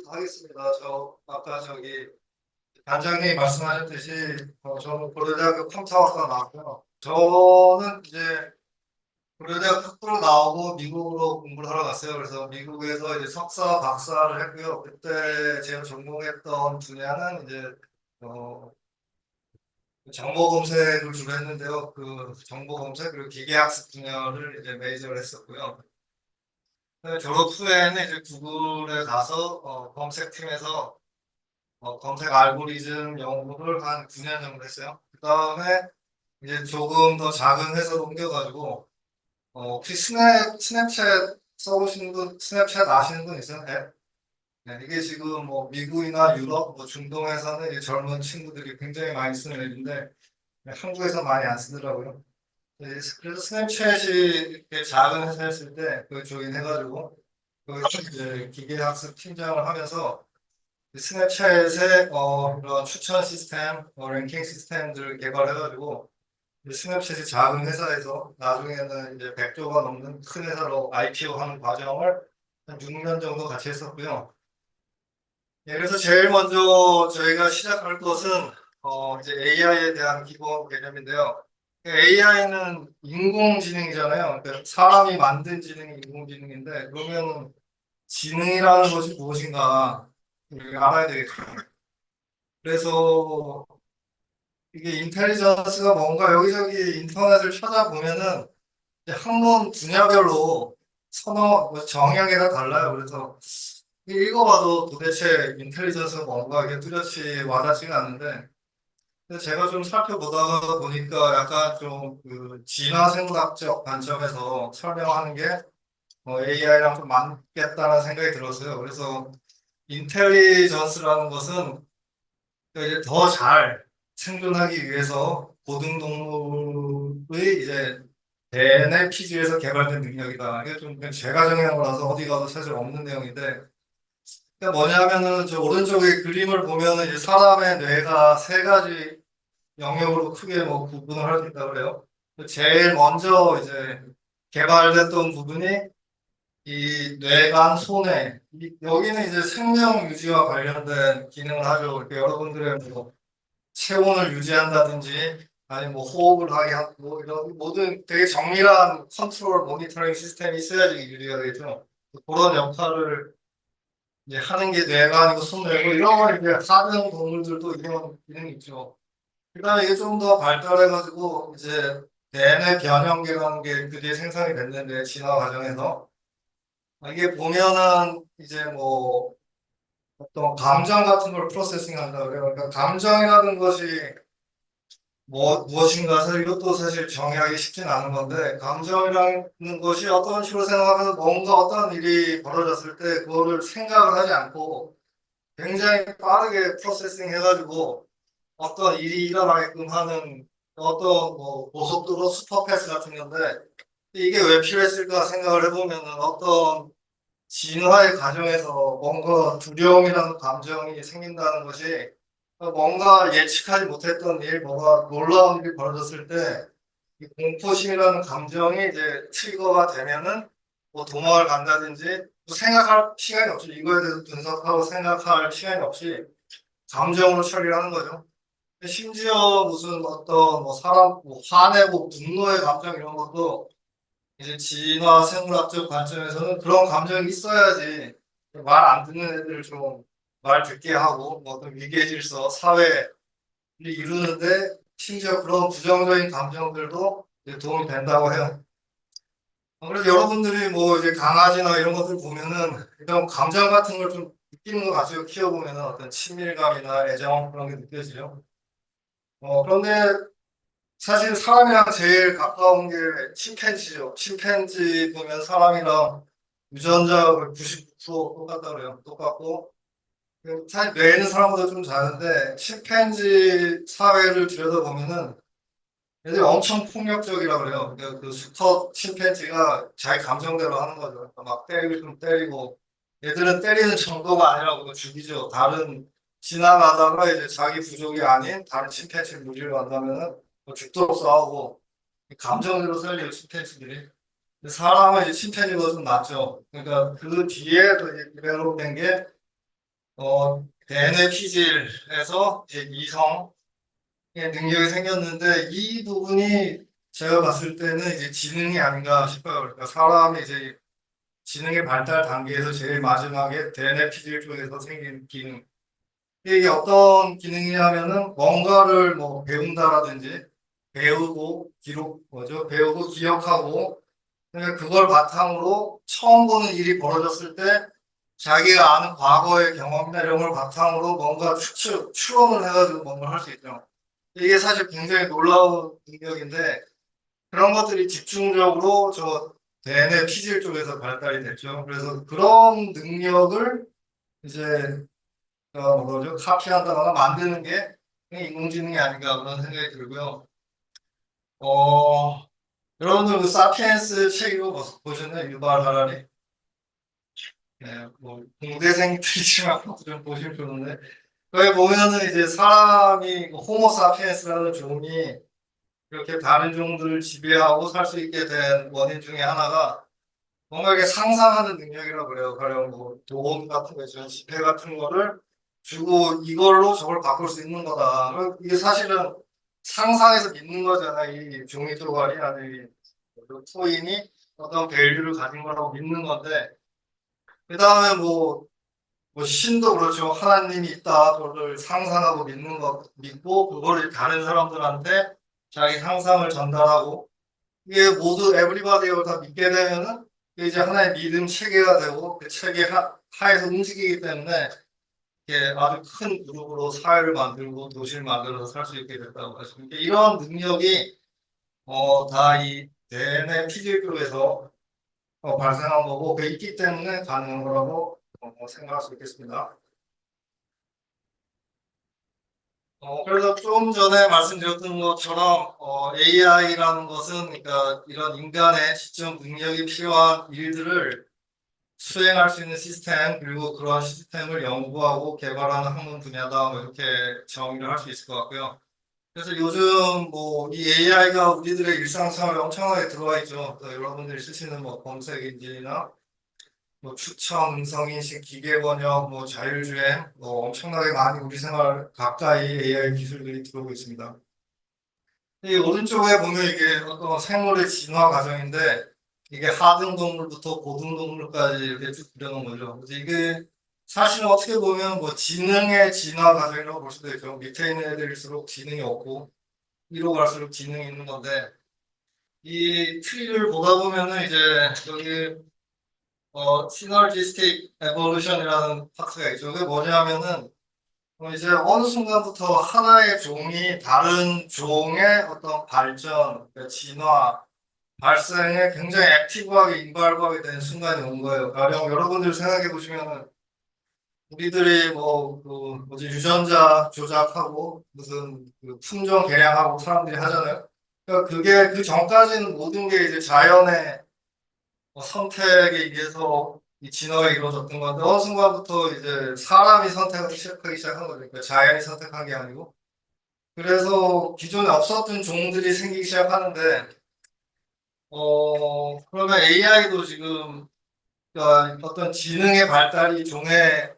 하겠습니다. 아까 단장님이 말씀하셨듯이, 저는 고려대학교 컴퓨터학과 나왔고요. 저는 이제 고려대학 학부로 나오고 미국으로 공부를 하러 갔어요. 그래서 미국에서 이제 석사, 박사를 했고요. 그때 제가 전공했던 분야는 이제, 어, 정보 검색을 주로 했는데요. 그 정보 검색 그리고 기계학습 분야를 이제 메이저를 했었고요. 졸업 후에는 이제 구글에 가서 검색팀에서 검색 알고리즘 연구를 한 9년 정도 했어요. 그 다음에 이제 조금 더 작은 회사로 옮겨가지고, 혹시 스냅챗 써보시는 분, 스냅챗 아시는 분 있어요? 네? 네, 이게 지금 뭐 미국이나 유럽, 뭐 중동에서는 이제 젊은 친구들이 굉장히 많이 쓰는 앱인데, 한국에서 많이 안 쓰더라고요. 네, 그래서 스냅챗이 이렇게 작은 회사였을 때, 그 조인해가지고, 거기서 이제 기계학습 팀장을 하면서, 스냅챗의 이런 추천 시스템, 랭킹 시스템들을 개발해가지고 스냅챗이 작은 회사에서 나중에는 이제 100조가 넘는 큰 회사로 IPO하는 과정을 한 6년 정도 같이 했었고요. 예, 그래서 제일 먼저 저희가 시작할 것은 이제 AI에 대한 기본 개념인데요. AI는 인공지능이잖아요. 그러니까 사람이 만든 지능이 인공지능인데 그러면 지능이라는 것이 무엇인가 알아야 되겠죠. 그래서 이게 인텔리전스가 뭔가 여기저기 인터넷을 찾아보면은 학문 분야별로 뭐 정의하기가 다 달라요. 그래서 읽어봐도 도대체 인텔리전스가 뭔가 이게 뚜렷이 와닿지가 않는데 근데 제가 좀 살펴보다가 보니까 약간 좀 그 진화생물학적 관점에서 설명하는 게 AI랑 좀 맞겠다는 생각이 들었어요. 그래서 인텔리전스라는 것은 이제 더 잘 생존하기 위해서 고등동물의 이제 대뇌 피지에서 개발된 능력이다. 이게 좀 그냥 제가 정의한 거라서 어디 가도 사실 없는 내용인데, 그러니까 뭐냐면은 저 오른쪽에 그림을 보면은 이제 사람의 뇌가 세 가지 영역으로 크게 뭐 구분을 할 수 있다고 그래요. 제일 먼저 이제 개발됐던 부분이 이 뇌간 소뇌. 여기는 이제 생명 유지와 관련된 기능을 하죠. 이렇게 여러분들의 뭐 체온을 유지한다든지 아니면 뭐 호흡을 하게 하고 뭐 이런 모든 되게 정밀한 컨트롤 모니터링 시스템이 있어야지 유지가 되겠죠. 그런 역할을 이제 하는 게 뇌가 아니고 손뇌고 이런 걸 이제 하는 동물들도 이런 기능이 있죠. 그다음에 이게 좀 더 발달해가지고 이제 뇌내 변형계라는 게 그게 생성이 됐는데 진화 과정에서 이게 보면은 이제 뭐 어떤 감정 같은 걸 프로세싱 한다 그래요. 그러니까 감정이라는 것이 무엇인가 사실 이것도 사실 정의하기 쉽진 않은 건데 감정이라는 것이 어떤 식으로 생각하면 뭔가 어떤 일이 벌어졌을 때 그거를 생각을 하지 않고 굉장히 빠르게 프로세싱 해가지고 어떤 일이 일어나게끔 하는 어떤 뭐 고속도로 슈퍼패스 같은 건데 이게 왜 필요했을까 생각을 해보면은 어떤 진화의 과정에서 뭔가 두려움이라는 감정이 생긴다는 것이 뭔가 예측하지 못했던 일, 뭐가 놀라운 일이 벌어졌을 때, 이 공포심이라는 감정이 이제 트리거가 되면은 뭐 도망을 간다든지 뭐 생각할 시간이 없이 이거에 대해서 분석하고 생각할 시간이 없이 감정으로 처리를 하는 거죠. 심지어 무슨 어떤 뭐 사람 뭐 화내고 분노의 감정 이런 것도 이제 진화 생물학적 관점에서는 그런 감정이 있어야지 말 안 듣는 애들을 좀 말 듣게 하고 뭐 어떤 위계 질서, 사회를 이루는데 심지어 그런 부정적인 감정들도 이제 도움이 된다고 해요. 그래서 여러분들이 뭐 이제 강아지나 이런 것들 보면은 이런 감정 같은 걸 좀 느끼는 것 같아요. 키워보면은 어떤 친밀감이나 애정 그런 게 느껴지죠. 그런데 사실 사람이랑 제일 가까운 게 침팬지죠. 침팬지 보면 사람이랑 유전자가 99% 똑같다 그래요. 똑같고 사실 뇌는 사람보다 좀 작은데 침팬지 사회를 들여다보면은 얘들이 엄청 폭력적이라 그래요. 그러니까 그 수컷 침팬지가 자기 감정대로 하는 거죠. 그러니까 막 때리고 싶으면 때리고 얘들은 때리는 정도가 아니라 그거 죽이죠. 다른 지나가다가 이제 자기 부족이 아닌 다른 침팬지 무리를 만나면은 뭐 죽도록 싸우고 감정대로 살려요 침팬지들이. 사람은 이제 침팬지보다 좀 낫죠. 그러니까 그 뒤에 또 이제 디벨롭된 게 DNA 피질에서 이제 이성의 능력이 생겼는데 이 부분이 제가 봤을 때는 이제 지능이 아닌가 싶어요. 그러니까 사람이 이제 지능의 발달 단계에서 제일 마지막에 DNA 피질 쪽에서 생긴 기능. 이게 어떤 기능이냐면은 뭔가를 뭐 배운다라든지 배우고 기록 뭐죠? 배우고 기억하고 그러니까 그걸 바탕으로 처음 보는 일이 벌어졌을 때 자기가 아는 과거의 경험이나 이런 걸 바탕으로 뭔가 추론을 해가지고 뭔가를 할 수 있죠. 이게 사실 굉장히 놀라운 능력인데 그런 것들이 집중적으로 저 뇌내 피질 쪽에서 발달이 됐죠. 그래서 그런 능력을 이제 뭐죠? 카피한다거나 만드는 게 인공지능이 아닌가 그런 생각이 들고요. 어, 여러분들 그 사피엔스 책 이거 보셨나요? 유발 하라리? 네, 뭐 공대생들이지만 좀 보시면 좋은데 거기 보면은 이제 사람이 호모 사피엔스라는 종이 이렇게 다른 종들을 지배하고 살 수 있게 된 원인 중에 하나가 뭔가 이렇게 상상하는 능력이라고 그래요. 가령 뭐 돈 같은 거 있죠. 지폐 같은 거를 주고 이걸로 저걸 바꿀 수 있는 거다. 이게 사실은 상상해서 믿는 거잖아. 이 종이 조각이 아니 코인이 어떤 밸류를 가진 거라고 믿는 건데 그 다음에 뭐 신도 그렇죠. 하나님이 있다. 그걸 상상하고 믿는 거 믿고 그거를 다른 사람들한테 자기 상상을 전달하고 이게 모두 에브리바디가 다 믿게 되면은 이제 하나의 믿음 체계가 되고 그 체계 하에서 움직이기 때문에 이게 아주 큰 그룹으로 사회를 만들고 도시를 만들어서 살 수 있게 됐다고 하십니다. 이런 능력이 다 이 뇌내 피질교에서 발생한 거고 그 있기 때문에 가능한 거라고 생각할 수 있겠습니다. 그래서 좀 전에 말씀드렸던 것처럼 AI라는 것은 그러니까 이런 인간의 시점 능력이 필요한 일들을 수행할 수 있는 시스템 그리고 그러한 시스템을 연구하고 개발하는 학문 분야다 뭐 이렇게 정의를 할 수 있을 것 같고요. 그래서 요즘 뭐 이 AI가 우리들의 일상생활에 엄청나게 들어와 있죠. 그래서 여러분들이 쓰시는 뭐 검색 엔진이나 뭐 추천, 음성인식, 기계번역, 뭐 자율주행, 뭐 엄청나게 많이 우리 생활 가까이 AI 기술들이 들어오고 있습니다. 이 오른쪽에 보면 이게 어떤 생물의 진화 과정인데 이게 하등 동물부터 고등 동물까지 이렇게 쭉 그려놓은 거죠. 그래서 이게 사실은 어떻게 보면 뭐 지능의 진화 과정이라고 볼 수도 있죠. 밑에 있는 애들일수록 지능이 없고 위로 갈수록 지능이 있는 건데 이 트리를 보다 보면은 이제 여기 시너지스틱 에볼루션이라는 파트가 있죠. 그게 뭐냐면은 이제 어느 순간부터 하나의 종이 다른 종의 어떤 발전, 그러니까 진화, 발생에 굉장히 액티브하게 인발브하게 되는 순간이 온 거예요. 가령 여러분들 생각해 보시면은 우리들이 그 뭐지 유전자 조작하고 무슨 그 품종 개량하고 사람들이 하잖아요. 그러니까 그게 그 전까지는 모든 게 이제 자연의 선택에 의해서 이 진화가 이루어졌던 건데 어느 순간부터 이제 사람이 선택을 시작하기 시작한 거죠. 그러니까 자연이 선택한 게 아니고 그래서 기존에 없었던 종들이 생기기 시작하는데 그러면 AI도 지금 그러니까 어떤 지능의 발달이 종의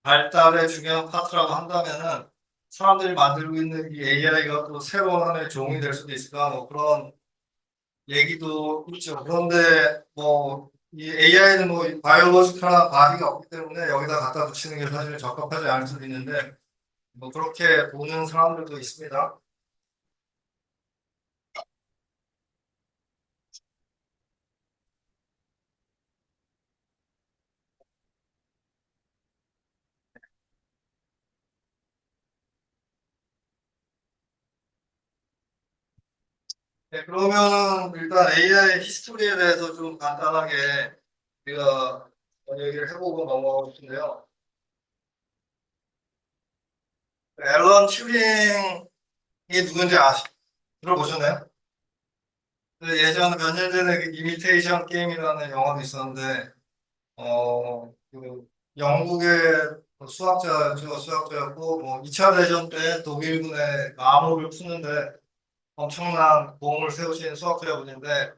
발달의 중요한 파트라고 한다면은 사람들이 만들고 있는 이 AI가 또 새로운 하나의 종이 될 수도 있을까 뭐 그런 얘기도 있죠. 그런데 뭐 이 AI는 뭐 바이올로지컬한 바디가 없기 때문에 여기다 갖다 붙이는 게 사실 적합하지 않을 수도 있는데 뭐 그렇게 보는 사람들도 있습니다. 네, 그러면 일단 AI 히스토리에 대해서 좀 간단하게 우리가 얘기를 해보고 넘어가고 싶은데요. 앨런 튜링이 누군지 들어보셨나요? 예전에 몇 년 전에 그 이미테이션 게임이라는 영화도 있었는데, 그 영국의 수학자였고, 뭐 2차 대전 때 독일군의 암호를 푸는데 엄청난 공을 세우신 수학자분인데,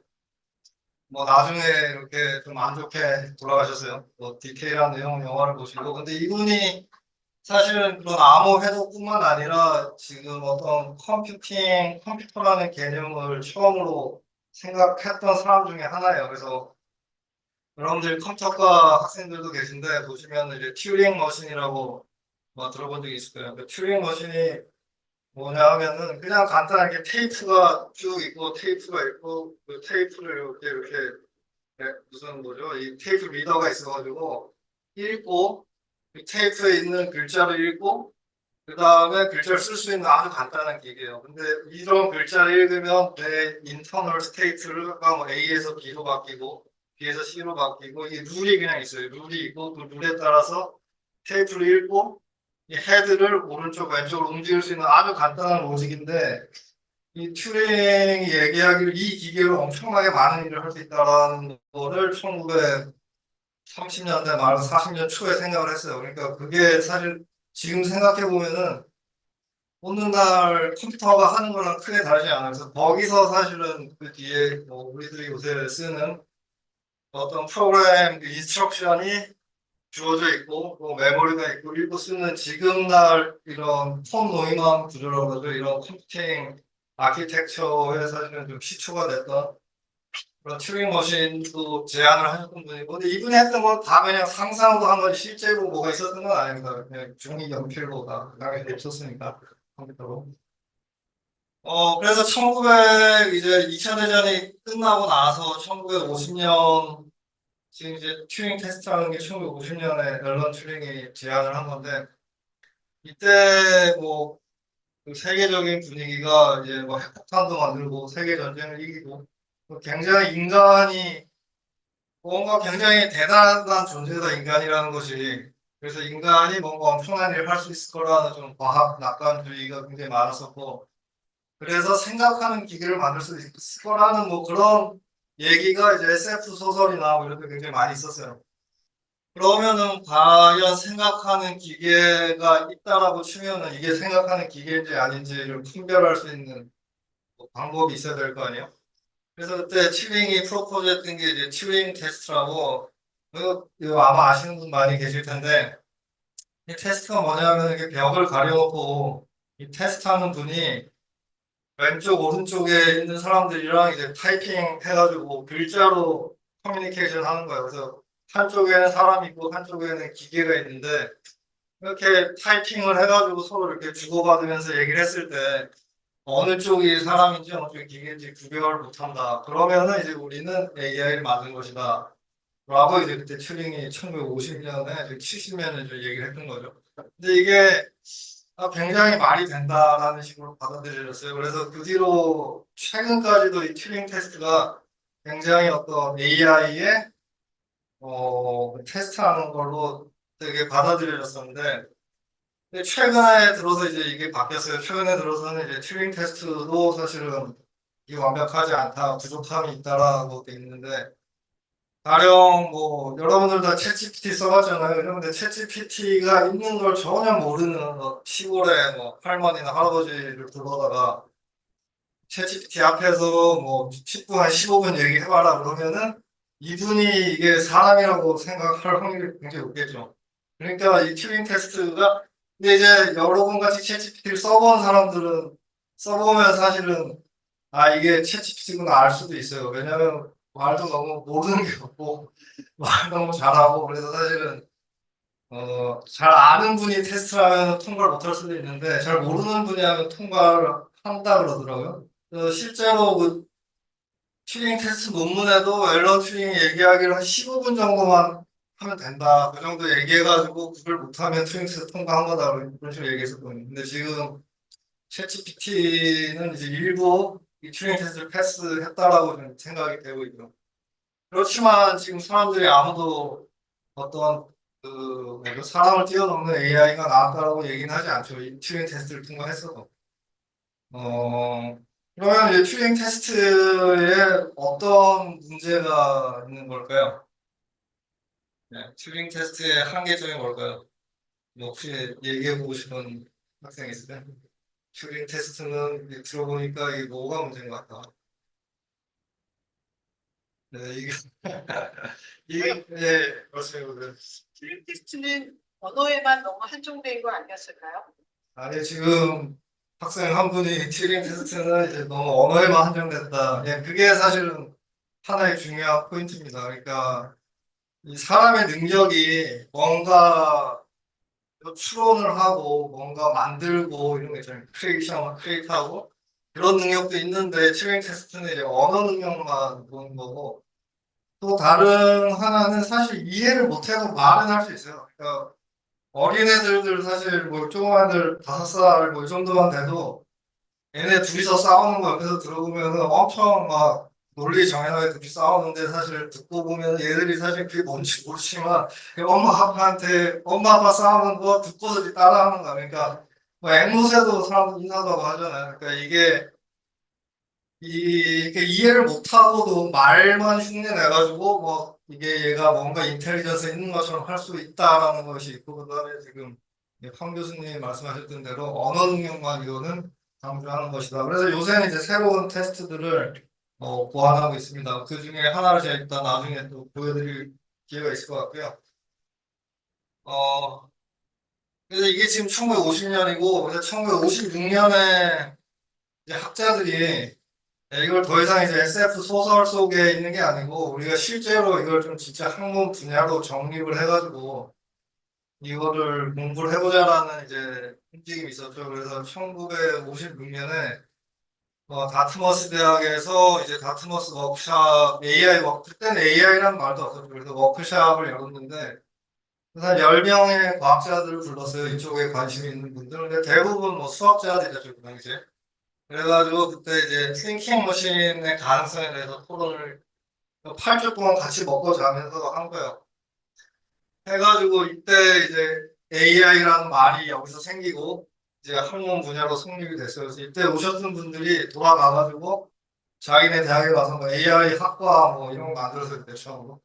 뭐 나중에 이렇게 좀 안 좋게 돌아가셨어요. 뭐 디테일한 내용 영화를 보시고, 근데 이분이 사실은 그런 암호 해독뿐만 아니라 지금 어떤 컴퓨터라는 개념을 처음으로 생각했던 사람 중에 하나예요. 그래서 여러분들 컴퓨터과 학생들도 계신데 보시면 이제 튜링 머신이라고 뭐 들어본 적이 있을 거예요. 그 튜링 머신이 뭐냐 하면은 그냥 간단하게 테이프가 쭉 있고 테이프가 있고 그 테이프를 이렇게 무슨 뭐죠? 이 테이프 리더가 있어가지고 읽고 그 테이프에 있는 글자를 읽고 그 다음에 글자를 쓸 수 있는 아주 간단한 기계예요. 근데 이런 글자를 읽으면 내 인터널 스테이트가 뭐 A에서 B로 바뀌고 B에서 C로 바뀌고 이 룰이 그냥 있어요. 룰이 있고 그 룰에 따라서 테이프를 읽고 이 헤드를 오른쪽 왼쪽으로 움직일 수 있는 아주 간단한 로직인데 이 튜링이 얘기하기를 이 기계로 엄청나게 많은 일을 할 수 있다라는 거를 1930년대 말 40년 초에 생각을 했어요. 그러니까 그게 사실 지금 생각해 보면은 오늘날 컴퓨터가 하는 거랑 크게 다르지 않아요. 그래서 거기서 사실은 그 뒤에 뭐 우리들이 요새 쓰는 어떤 프로그램 그 인스트럭션이 주어져 있고 또 메모리가 있고 읽고 쓰는 지금날 이런 폰 노이만 구조라고 그러죠. 이런 컴퓨팅 아키텍처에 사실은 좀 시초가 됐던 그런 튜링 머신도 제안을 하셨던 분이고 근데 이분이 했던 건 다 그냥 상상으로 한 건 실제로 뭐가 있었던 건 아닙니다. 그냥 종이 연필로 다 당연히 없었으니까 컴퓨터로. 그래서 1900 이제 2차 대전이 끝나고 나서 1950년 지금 이제 튜링 테스트하는 게 1950년에 앨런 튜링이 제안을 한 건데 이때 뭐그 세계적인 분위기가 이제 뭐 핵폭탄도 만들고 세계 전쟁을 이기고 굉장히 인간이 뭔가 굉장히 대단한 존재다 인간이라는 것이 그래서 인간이 뭔가 엄청난 일을 할 수 있을 거라는 좀 과학 낙관주의가 굉장히 많았었고 그래서 생각하는 기계를 만들 수 있을 거라는 뭐 그런 얘기가 이제 SF 소설이나 뭐 이런 데 굉장히 많이 있었어요. 그러면은 과연 생각하는 기계가 있다라고 치면은 이게 생각하는 기계인지 아닌지를 분별할 수 있는 뭐 방법이 있어야 될 거 아니에요? 그래서 그때 튜링이 프로포즈했던 게 이제 튜링 테스트라고 이거 아마 아시는 분 많이 계실 텐데 이 테스트가 뭐냐면 이게 벽을 가려놓고 이 테스트하는 분이 왼쪽 오른쪽에 있는 사람들이랑 이제 타이핑 해가지고 글자로 커뮤니케이션 하는 거예요. 그래서 한쪽에는 사람이 있고 한쪽에는 기계가 있는데 이렇게 타이핑을 해가지고 서로 이렇게 주고받으면서 얘기를 했을 때 어느 쪽이 사람인지 어느 쪽이 기계인지 구별을 못한다. 그러면은 이제 우리는 AI를 만든 것이다. 라고 이제 그때 튜링이 1950년에 70년에 이제 얘기를 했던 거죠. 근데 이게 굉장히 말이 된다라는 식으로 받아들여졌어요. 그래서 그 뒤로 최근까지도 이 튜링 테스트가 굉장히 어떤 AI의 테스트하는 걸로 되게 받아들여졌었는데 근데 최근에 들어서 이제 이게 바뀌었어요. 최근에 들어서는 이제 튜링 테스트도 사실은 이게 완벽하지 않다, 부족함이 있다라고 돼 있는데 가령 뭐 여러분들 다 챗GPT 써봤잖아요. 여러분들 챗GPT가 있는 걸 전혀 모르는 시골에 뭐 할머니나 할아버지를 불러다가 챗GPT 앞에서 뭐 10분, 한 15분 얘기해봐라 그러면은 이분이 이게 사람이라고 생각할 확률이 굉장히 높겠죠. 그러니까 이 튜링 테스트가 근데 이제 여러분 같이 챗GPT를 써본 사람들은 써보면 사실은 이게 챗GPT구나 알 수도 있어요. 왜냐면 말도 너무 모르는 게 없고 말 너무 잘하고 그래서 사실은 잘 아는 분이 테스트를 하면 통과를 못할 수도 있는데 잘 모르는 분이 하면 통과를 한다 그러더라고요. 실제로 그 튜링 테스트 논문에도 앨런 튜링이 얘기하기로 한 15분 정도만 하면 된다. 그 정도 얘기해가지고 그걸 못하면 튜링 테스트 통과한 거다. 그런 식으로 얘기했었거든요. 근데 지금 챗GPT는 이제 일부 이 튜링 테스트를 패스했다라고 좀 생각이 되고 있죠. 그렇지만 지금 사람들이 아무도 어떤 사람을 뛰어넘는 AI가 나왔다라고 얘기는 하지 않죠. 이 튜링 테스트를 통과했어도. 어, 그러면 이 튜링 테스트에 어떤 문제가 있는 걸까요? 네, 튜링 테스트의 한계점이 뭘까요? 뭐 혹시 얘기해보고 싶은 학생이 있으세요? 튜링 테스트는 들어보니까 이게 뭐가 문제인 것 같다. 네, 이게, 예, 그렇습니다. 튜링 테스트는 언어에만 너무 한정된 거 아니었을까요? 아니, 지금 학생 한 분이 튜링 테스트는 이제 너무 언어에만 한정됐다. 예, 그게 사실은 하나의 중요한 포인트입니다. 그러니까 이 사람의 능력이 뭔가 추론을 하고 뭔가 만들고 이런 거 있잖아요. 크리에이트하고 그런 능력도 있는데 튜링 테스트는 이제 언어 능력만 보는 거고 또 다른 하나는 사실 이해를 못해도 말은 할 수 있어요. 그러니까 어린애들들 사실 뭐 조그만 애들 5살 뭐 이 정도만 돼도 얘네 둘이서 싸우는 거 옆에서 들어보면 엄청 막 논리 정연하게 둘이 싸우는데 사실 듣고 보면 얘들이 사실 그게 뭔지 모르지만 그 엄마 아빠한테 엄마 아빠 싸우는 거 듣고서 따라하는 거 그러니까 뭐 앵무새도 사람들 인사도 하고 하잖아요. 그러니까 이게 이해를 못하고도 말만 흉내 내가지고 뭐 이게 얘가 뭔가 인텔리전스 있는 것처럼 할 수 있다라는 것이 있고 그다음에 지금 황 교수님이 말씀하셨던 대로 언어 능력만 이거는 강조하는 것이다. 그래서 요새는 이제 새로운 테스트들을 보완하고 있습니다. 그 중에 하나를 제가 일단 나중에 또 보여드릴 기회가 있을 것 같고요. 어, 그래서 이게 지금 1950년이고, 그래서 1956년에 이제 학자들이 이걸 더 이상 이제 SF 소설 속에 있는 게 아니고 우리가 실제로 이걸 좀 진짜 학문 분야로 정립을 해가지고 이거를 공부를 해보자라는 이제 움직임이 있었죠. 그래서 1956년에 다트머스 대학에서 이제 다트머스 워크샵 AI 그때는 AI라는 말도 없었죠. 그래서 워크샵을 열었는데 한 10명의 과학자들을 불렀어요. 이쪽에 관심이 있는 분들. 근데 대부분 뭐 수학자들이었죠, 그 당시에. 그래가지고 그때 이제 띵킹 머신의 가능성에 대해서 토론을 8주 동안 같이 먹고 자면서 한 거예요. 해가지고 이때 이제 AI라는 말이 여기서 생기고 이제 학문 분야로 성립이 됐어요. 그래서 이때 오셨던 분들이 돌아가가지고 자기네 대학에 가서 뭐 AI 학과 뭐 이런 거 만들어서 그때 처음으로.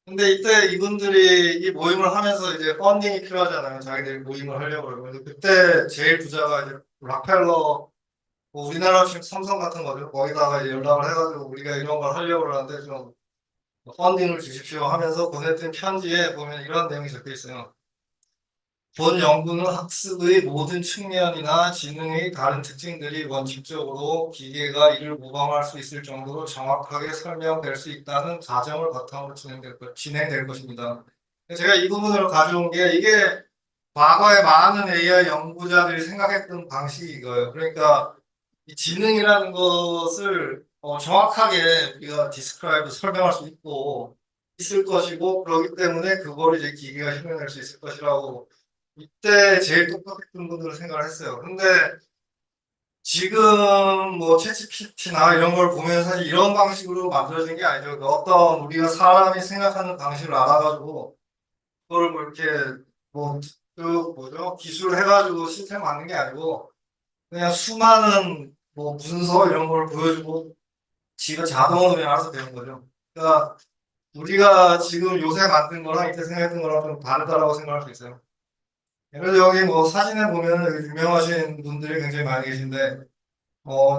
근데 이때 이분들이 이 모임을 하면서 이제 펀딩이 필요하잖아요. 자기들이 모임을 하려고 그러고. 그래서 그때 제일 부자가 이제 락펠러 뭐 우리나라 지금 삼성 같은 거죠. 거기다가 이제 연락을 해가지고 우리가 이런 걸 하려고 하는데 좀 펀딩을 주십시오 하면서 보냈던 편지에 보면 이런 내용이 적혀 있어요. 본 연구는 학습의 모든 측면이나 지능의 다른 특징들이 원칙적으로 기계가 이를 모방할 수 있을 정도로 정확하게 설명될 수 있다는 가정을 바탕으로 진행될 것입니다. 제가 이 부분을 가져온 게 이게 과거에 많은 AI 연구자들이 생각했던 방식이 이거예요. 그러니까 이 지능이라는 것을 정확하게 우리가 디스크라이브 설명할 수 있고 있을 것이고 그렇기 때문에 그거를 이제 기계가 흉내낼 수 있을 것이라고 이때 제일 똑똑했던 분들은 생각을 했어요. 근데 지금 뭐 챗GPT나 이런 걸 보면 사실 이런 방식으로 만들어진 게 아니죠. 그 어떤 우리가 사람이 생각하는 방식을 알아가지고 그걸 뭐 이렇게 뭐 그 뭐죠 기술을 해가지고 시스템 만든 게 아니고 그냥 수많은 뭐 문서 이런 걸 보여주고 지가 자동으로 그냥 알아서 되는 거죠. 그러니까 우리가 지금 요새 만든 거랑 이때 생각했던 거랑 좀 다르다라고 생각할 수 있어요. 그래서 여기 뭐 사진에 보면 여기 유명하신 분들이 굉장히 많이 계신데,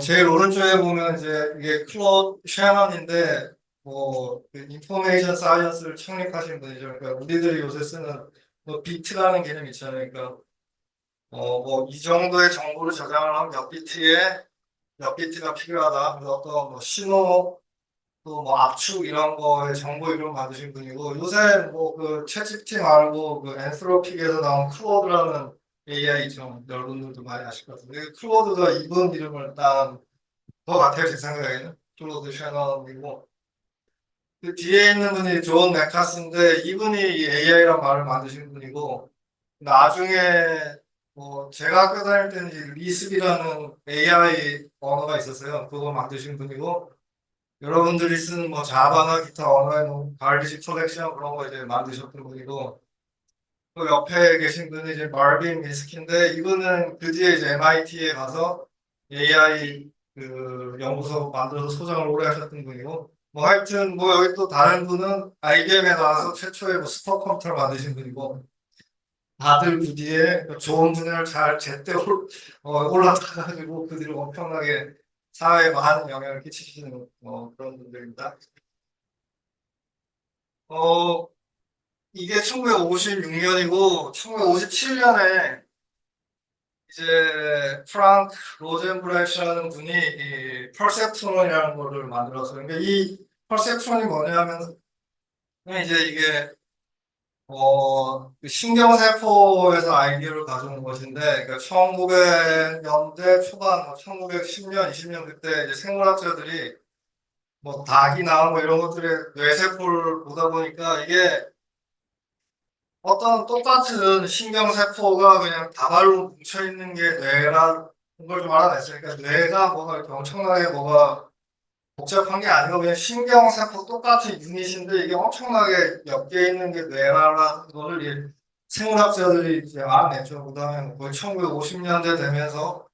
제일 오른쪽에 보면 이제 이게 클로드 셰넌인데, 그 인포메이션 사이언스를 창립하신 분이죠. 그러니까 우리들이 요새 쓰는 뭐 비트라는 개념이 있잖아요. 그러니까, 뭐 이 정도의 정보를 저장을 하면 몇 비트가 필요하다. 그래서 어떤 뭐 신호, 또 뭐 압축 이런 거에 정보 이름 만드신 분이고 요새 뭐 그 챗GPT 말고 그 엔스로픽에서 나온 클로드라는 AI 좀 여러분들도 많이 아실 것 같은데 그 클로드가 이분 이름을 딴 것 같아요 제 생각에는 클로드 셔넌이고 그 뒤에 있는 분이 존 메카스인데 이분이 이 AI란 말을 만드신 분이고 나중에 뭐 제가 학교 다닐 때는 이제 리스비라는 AI 언어가 있었어요 그거 만드신 분이고 여러분들이 쓰는 뭐 자바나 기타 언어의 뭐 갈비식 컬렉션 그런 거 이제 만드셨던 분이고 그 옆에 계신 분이 이제 마빈 미스키인데 이분은 그 뒤에 이제 MIT에 가서 AI 그 연구소 만들어서 소장을 오래 하셨던 분이고 뭐 하여튼 뭐 여기 또 다른 분은 IBM에 나와서 최초의 뭐 슈퍼컴퓨터를 만드신 분이고 다들 그 뒤에 좋은 분야를 잘 제때 올라타가지고 그 뒤로 엄청나게 사회에 많은 영향을 끼치시는 그런 분들입니다. 어, 이게 1956년이고 1957년에 이제 프랑크 로젠브레이트라는 분이 이 퍼셉트론이라는 거를 만들었어요. 그러니까 이 퍼셉트론이 뭐냐면 이제 이게 그 신경세포에서 아이디어를 가져온 것인데, 그러니까 1900년대 초반, 1910년, 20년 그때 이제 생물학자들이 뭐 닭이나 뭐 이런 것들의 뇌세포를 보다 보니까 이게 어떤 똑같은 신경세포가 그냥 다발로 뭉쳐있는 게 뇌라는 걸 좀 알아냈어요. 그러니까 뇌가 뭐가 이렇게 엄청나게 뭐가 복잡한 게 아니고 그냥 신경세포 똑같은 유닛인데 이게 엄청나게 엮여 있는 게 뇌라는 거를 이 생물학자들이 이제 알아냈죠. 그다음에 거의 1950년대 되면서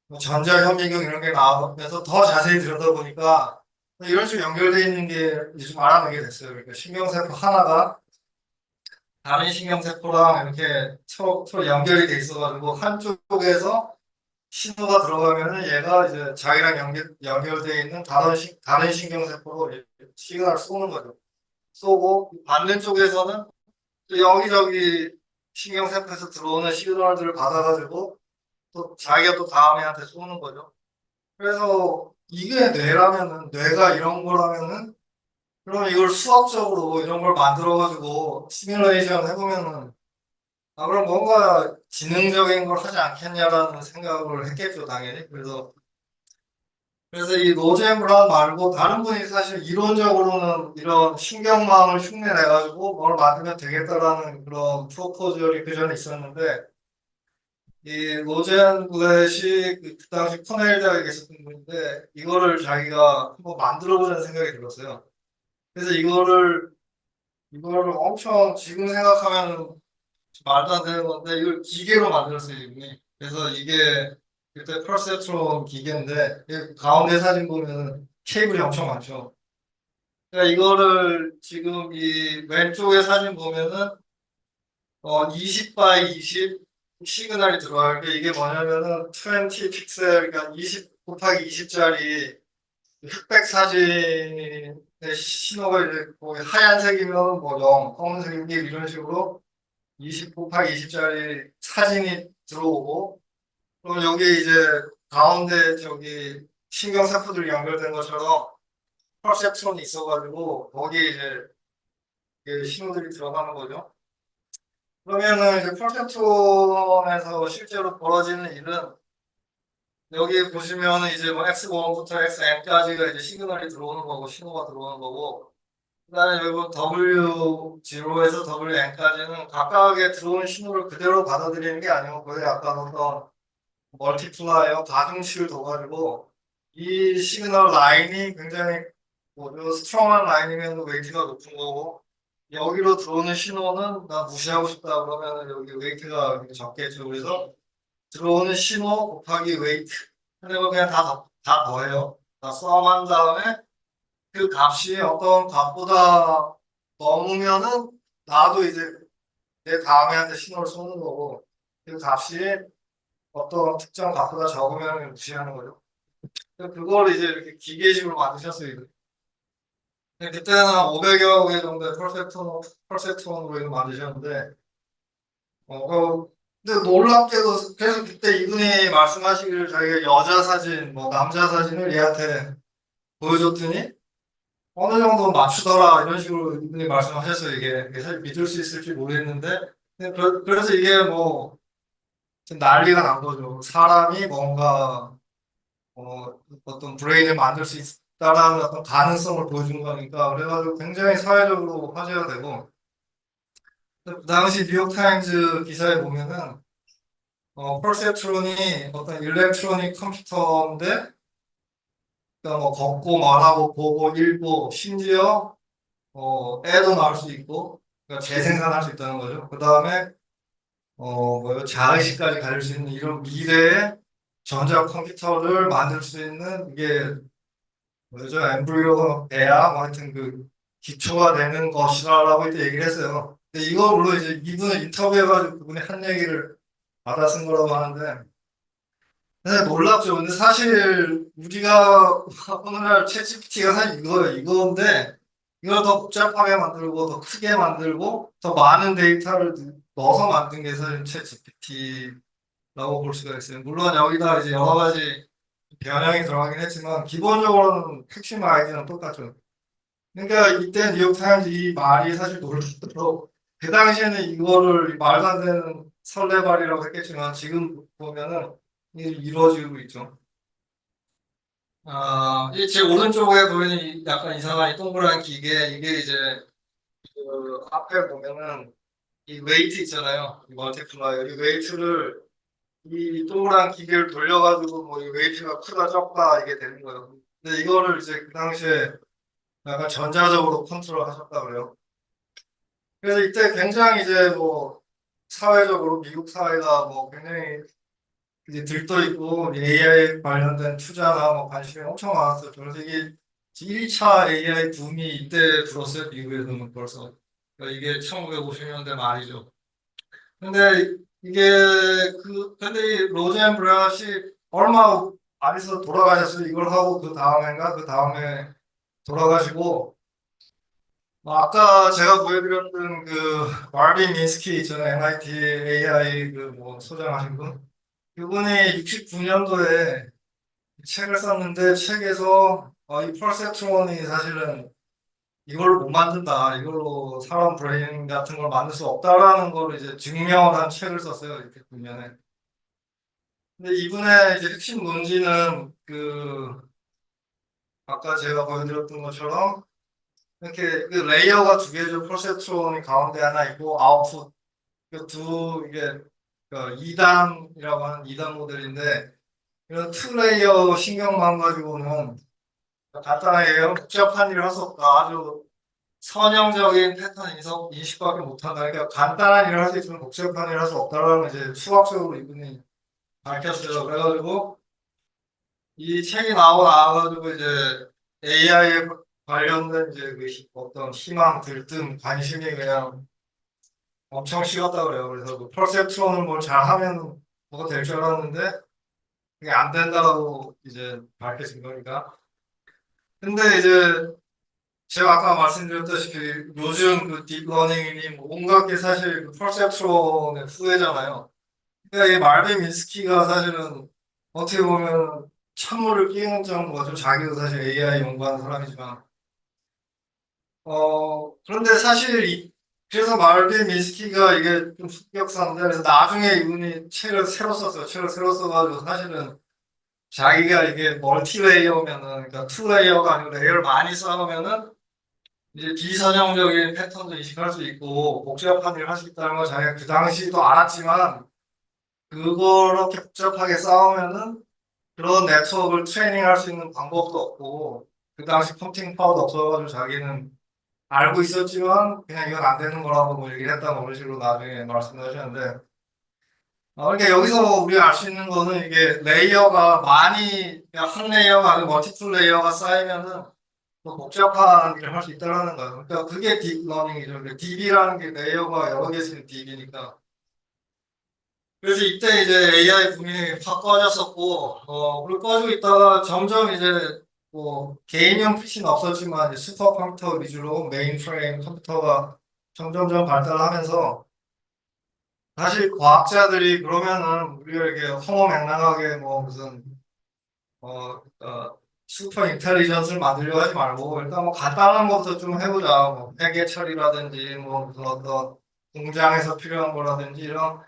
뭐 전자현미경 이런 게 나오면서 더 자세히 들여다보니까 이런 식으로 연결되어 있는 게 이제 좀 알아내게 됐어요. 그러니까 신경세포 하나가 다른 신경세포랑 이렇게 서로 연결이 돼 있어가지고 한쪽에서 신호가 들어가면은 얘가 이제 자기랑 연결되어 있는 다른 신경세포로 시그널을 쏘는 거죠. 쏘고 반대 쪽에서는 또 여기저기 신경세포에서 들어오는 시그널들을 받아가지고 또 자기가 또 다음 애한테 쏘는 거죠. 그래서 이게 뇌라면은 뇌가 이런 거라면은 그럼 이걸 수학적으로 이런 걸 만들어가지고 시뮬레이션 해보면은 그럼 뭔가 지능적인 걸 하지 않겠냐라는 생각을 했겠죠, 당연히. 그래서 이 로제 브라운 말고 다른 분이 사실 이론적으로는 이런 신경망을 흉내내가지고 뭘 만들면 되겠다라는 그런 프로포즈얼이 그 전에 있었는데, 이 로젠 블렛이 그 당시 코넬 대학에 계셨던 분인데, 이거를 자기가 한번 만들어보자는 생각이 들었어요. 그래서 이거를 엄청 지금 생각하면 말도 안 되는 건데 이걸 기계로 만들었어요, 이분이. 그래서 이게 그때 퍼셉트론 기계인데 이 가운데 사진 보면 케이블이 엄청 많죠. 그러니까 이거를 지금 이 왼쪽에 사진 보면은 20 바이 20 시그널이 들어와요. 그러니까 이게 뭐냐면은 20 픽셀, 그러니까 20 곱하기 20짜리 흑백 사진의 신호가 이제 거기 하얀색이면 뭐 0, 검은색이면 1 이런 식으로 20 곱하기 20짜리 사진이 들어오고, 그럼 여기 이제 가운데 저기 신경세포들이 연결된 것처럼 퍼셉트론이 있어가지고, 거기에 이제 그 신호들이 들어가는 거죠. 그러면은 이제 퍼셉트론에서 실제로 벌어지는 일은 여기 보시면은 이제 뭐 X1부터 XN까지가 이제 시그널이 들어오는 거고, 신호가 들어오는 거고, 그다음에 여기 뭐 W0에서 WN까지는 각각의 들어온 신호를 그대로 받아들이는 게 아니고 거의 약간 어떤 멀티플라이어 가중치를 둬가지고 이 시그널 라인이 굉장히 뭐죠 스트롱한 라인이면 웨이트가 높은 거고 여기로 들어오는 신호는 나 무시하고 싶다 그러면 여기 웨이트가 적겠죠. 그래서 들어오는 신호 곱하기 웨이트 하는 거 그냥 다 더해요. 다 썸한 다음에 그 값이 어떤 값보다 넘으면은 나도 이제 내 다음에 한테 신호를 쏘는 거고 그 값이 어떤 특정 값보다 적으면 무시하는 거죠. 그걸 이제 이렇게 기계식으로 만드셨어요. 근데 그때는 한 500여 개 정도의 펄세트론으로 이거 만드셨는데, 근데 놀랍게도, 그래서 그때 이분이 말씀하시기를 자기가 여자 사진, 뭐 남자 사진을 얘한테 보여줬더니 어느 정도 맞추더라 이런 식으로 이분이 말씀하셨어요. 이게 사실 믿을 수 있을지 모르겠는데, 근데 그래서 이게 뭐 좀 난리가 난 거죠. 사람이 뭔가 어떤 브레인을 만들 수 있다라는 어떤 가능성을 보여준 거니까 그래가지고 굉장히 사회적으로 화제가 되고 그 당시 뉴욕타임즈 기사에 보면은 퍼셉트론이 어떤 일렉트로닉 컴퓨터인데 그러니까 뭐 걷고 말하고 보고 읽고 심지어 애도 낳을 수 있고 그러니까 재생산할 수 있다는 거죠. 그 다음에 뭐 자의식까지 가질 수 있는 이런 미래의 전자 컴퓨터를 만들 수 있는 이게 뭐죠? 엠브리오 대야 뭐 하여튼 그 기초가 되는 것이라고 이제 얘기를 했어요. 근데 이거 물론 이제 이분을 인터뷰해가지고 그분이 한 얘기를 받아 쓴 거라고 하는데 근데 놀랍죠. 근데 사실 우리가 오늘날 챗GPT가 사실 이거예요. 이건데 이걸 더 복잡하게 만들고 더 크게 만들고 더 많은 데이터를 넣어서 만든 게 사실 챗 GPT라고 볼 수가 있어요. 물론 여기다 이제 여러 가지 변형이 들어가긴 했지만 기본적으로는 핵심 아이디어는 똑같죠. 그러니까 이때 뉴욕타임즈 이 말이 사실 놀랍도록 그 당시에는 이거를 말도 안 되는 설레발이라고 했겠지만 지금 보면은 이게 이루어지고 있죠. 제 오른쪽에 보이는 약간 이상한 이 동그란 기계 이게 이제 그 앞에 보면은 이 웨이트 있잖아요. 이 멀티플라이어 이 웨이트를 이 동그란 기계를 돌려가지고 뭐 이 웨이트가 크다 적다 이게 되는 거예요. 근데 이거를 이제 그 당시에 약간 전자적으로 컨트롤 하셨다 그래요. 그래서 이때 굉장히 이제 뭐 사회적으로 미국 사회가 뭐 굉장히 이제 들떠 있고 AI 관련된 투자나 뭐 관심이 엄청 많았어요. 그래서 이게 1차 AI 붐이 이때 불었어요. 미국에서는 벌써. 그러니까 이게 1950년대 말이죠. 근데 이게 근데 이 로젠 브라시 얼마 안 있어 돌아가셨어요. 이걸 하고 그 다음에인가 그 다음에 돌아가시고 아까 제가 보여드렸던 그 마빈 미nsky 있잖아요. MIT AI 그 뭐 소장하신 분. 그분이 69년도에 책을 썼는데 책에서 이 퍼셉트론이 사실은 이걸 못 만든다. 이걸로 사람 브레인 같은 걸 만들 수 없다라는 걸 이제 증명을 한 책을 썼어요. 이렇게 보면은. 근데 이분의 이제 핵심 논지는 그 아까 제가 보여드렸던 것처럼 이렇게 그 레이어가 두 개죠. 퍼셉트론이 가운데 하나 있고 아웃풋 이게 2단이라고 하는 2단 모델인데 이런 투 레이어 신경망 가지고는 간단하게 복잡한 일을 할 수 없다. 아주 선형적인 패턴 인식밖에 못한다. 그러니까 간단한 일을 할 수 있으면 복잡한 일을 할 수 없다라는 이제 수학적으로 이분이 밝혔어요. 그래가지고 이 책이 나와가지고 이제 AI에 관련된 이제 그 어떤 희망, 들뜸, 관심이 그냥 엄청 식었다 그래요. 그래서 그 퍼셉트론을 뭘 잘하면 뭐가 될 줄 알았는데 그게 안 된다고 이제 밝혀진 거니까. 근데 이제 제가 아까 말씀드렸다시피 요즘 그 딥러닝이 뭐 온갖 게 사실 그 퍼셉트론의 후예잖아요. 그러니까 이 말빈 미스키가 사실은 어떻게 보면 찬물을 끼얹은 거죠. 자기도 사실 AI 연구하는 사람이지만. 그런데 사실 그래서 말빈 미스키가 이게 좀 흑역사인데 그래서 나중에 이분이 책을 새로 썼어요. 책을 새로 써가지고 사실은 자기가 이게 멀티레이어면은 그러니까 투레이어가 아니고 레이어를 많이 쌓으면은 이제 비선형적인 패턴도 인식할 수 있고 복잡한 일을 할 수 있다는 걸 자기가 그 당시도 알았지만 그렇게 복잡하게 쌓으면은 그런 네트워크를 트레이닝할 수 있는 방법도 없고 그 당시 컴퓨팅 파워도 없어가지고 자기는 알고 있었지만 그냥 이건 안 되는 거라고 뭐 얘기를 했다는 그런 식으로 나중에 말씀하셨는데 그러니까 여기서 우리가 알 수 있는 거는 이게 레이어가 많이 그냥 한 레이어가 아니고 멀티플 레이어가 쌓이면은 더 복잡한 일을 할 수 있다는 거예요. 그러니까 그게 딥러닝이죠. 그러니까 딥이라는 게 레이어가 여러 개 있으면 딥이니까. 그래서 이때 이제 AI 붐이 확 꺼졌었고, 그리고 꺼지고 있다가 점점 이제 뭐 개인용 PC는 없었지만 이제 슈퍼컴퓨터 위주로 메인프레임 컴퓨터가 점점점 발달하면서 사실 과학자들이 그러면은 우리가 이렇게 허무맹랑하게 뭐 무슨 슈퍼 인텔리전스를 만들려고 하지 말고 일단 뭐 간단한 것부터 좀 해보자. 뭐 회계 처리라든지 뭐 무슨 어떤 공장에서 필요한 거라든지 이런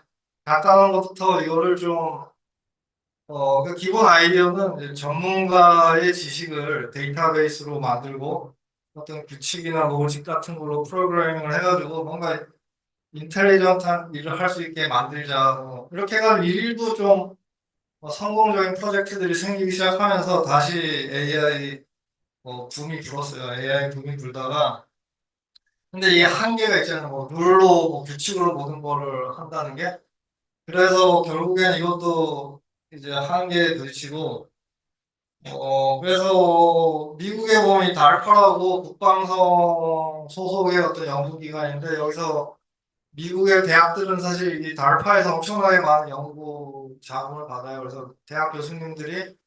간단한 것부터 이거를 좀 그 기본 아이디어는 이제 전문가의 지식을 데이터베이스로 만들고 어떤 규칙이나 로직 같은 걸로 프로그래밍을 해가지고 뭔가 인텔리전트한 일을 할 수 있게 만들자. 뭐 이렇게 해가지고 일부 좀 성공적인 프로젝트들이 생기기 시작하면서 다시 AI 붐이 불었어요. AI 붐이 불다가 근데 이게 한계가 있잖아요. 뭐 룰로 뭐 규칙으로 모든 거를 한다는 게 그래서 결국엔 이것도 이제 한계에 부딪히고 그래서 미국에 보면 이 달파라고 국방성 소속의 어떤 연구기관인데 여기서 미국의 대학들은 사실 이 달파에서 엄청나게 많은 연구 자금을 받아요. 그래서 대학 교수님들이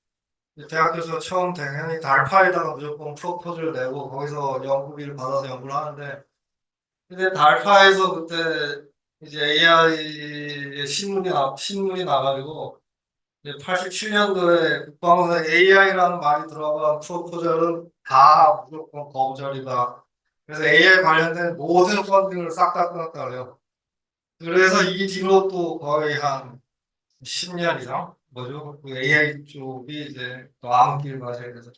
대학교에서 처음 당연히 달파에다가 무조건 프로포즈를 내고 거기서 연구비를 받아서 연구를 하는데 근데 달파에서 그때 이제 AI의 신문이 나가지고 이제 87년도에 국방부에 AI라는 말이 들어간 프로포절은 다 무조건 거부절이다. 그래서 AI 관련된 모든 펀딩을 싹 다 끊었다 그래요. 그래서 이 뒤로 또 거의 한 10년 이상 뭐죠? 그 AI 쪽이 이제 또 암흑기를 맞아야 돼서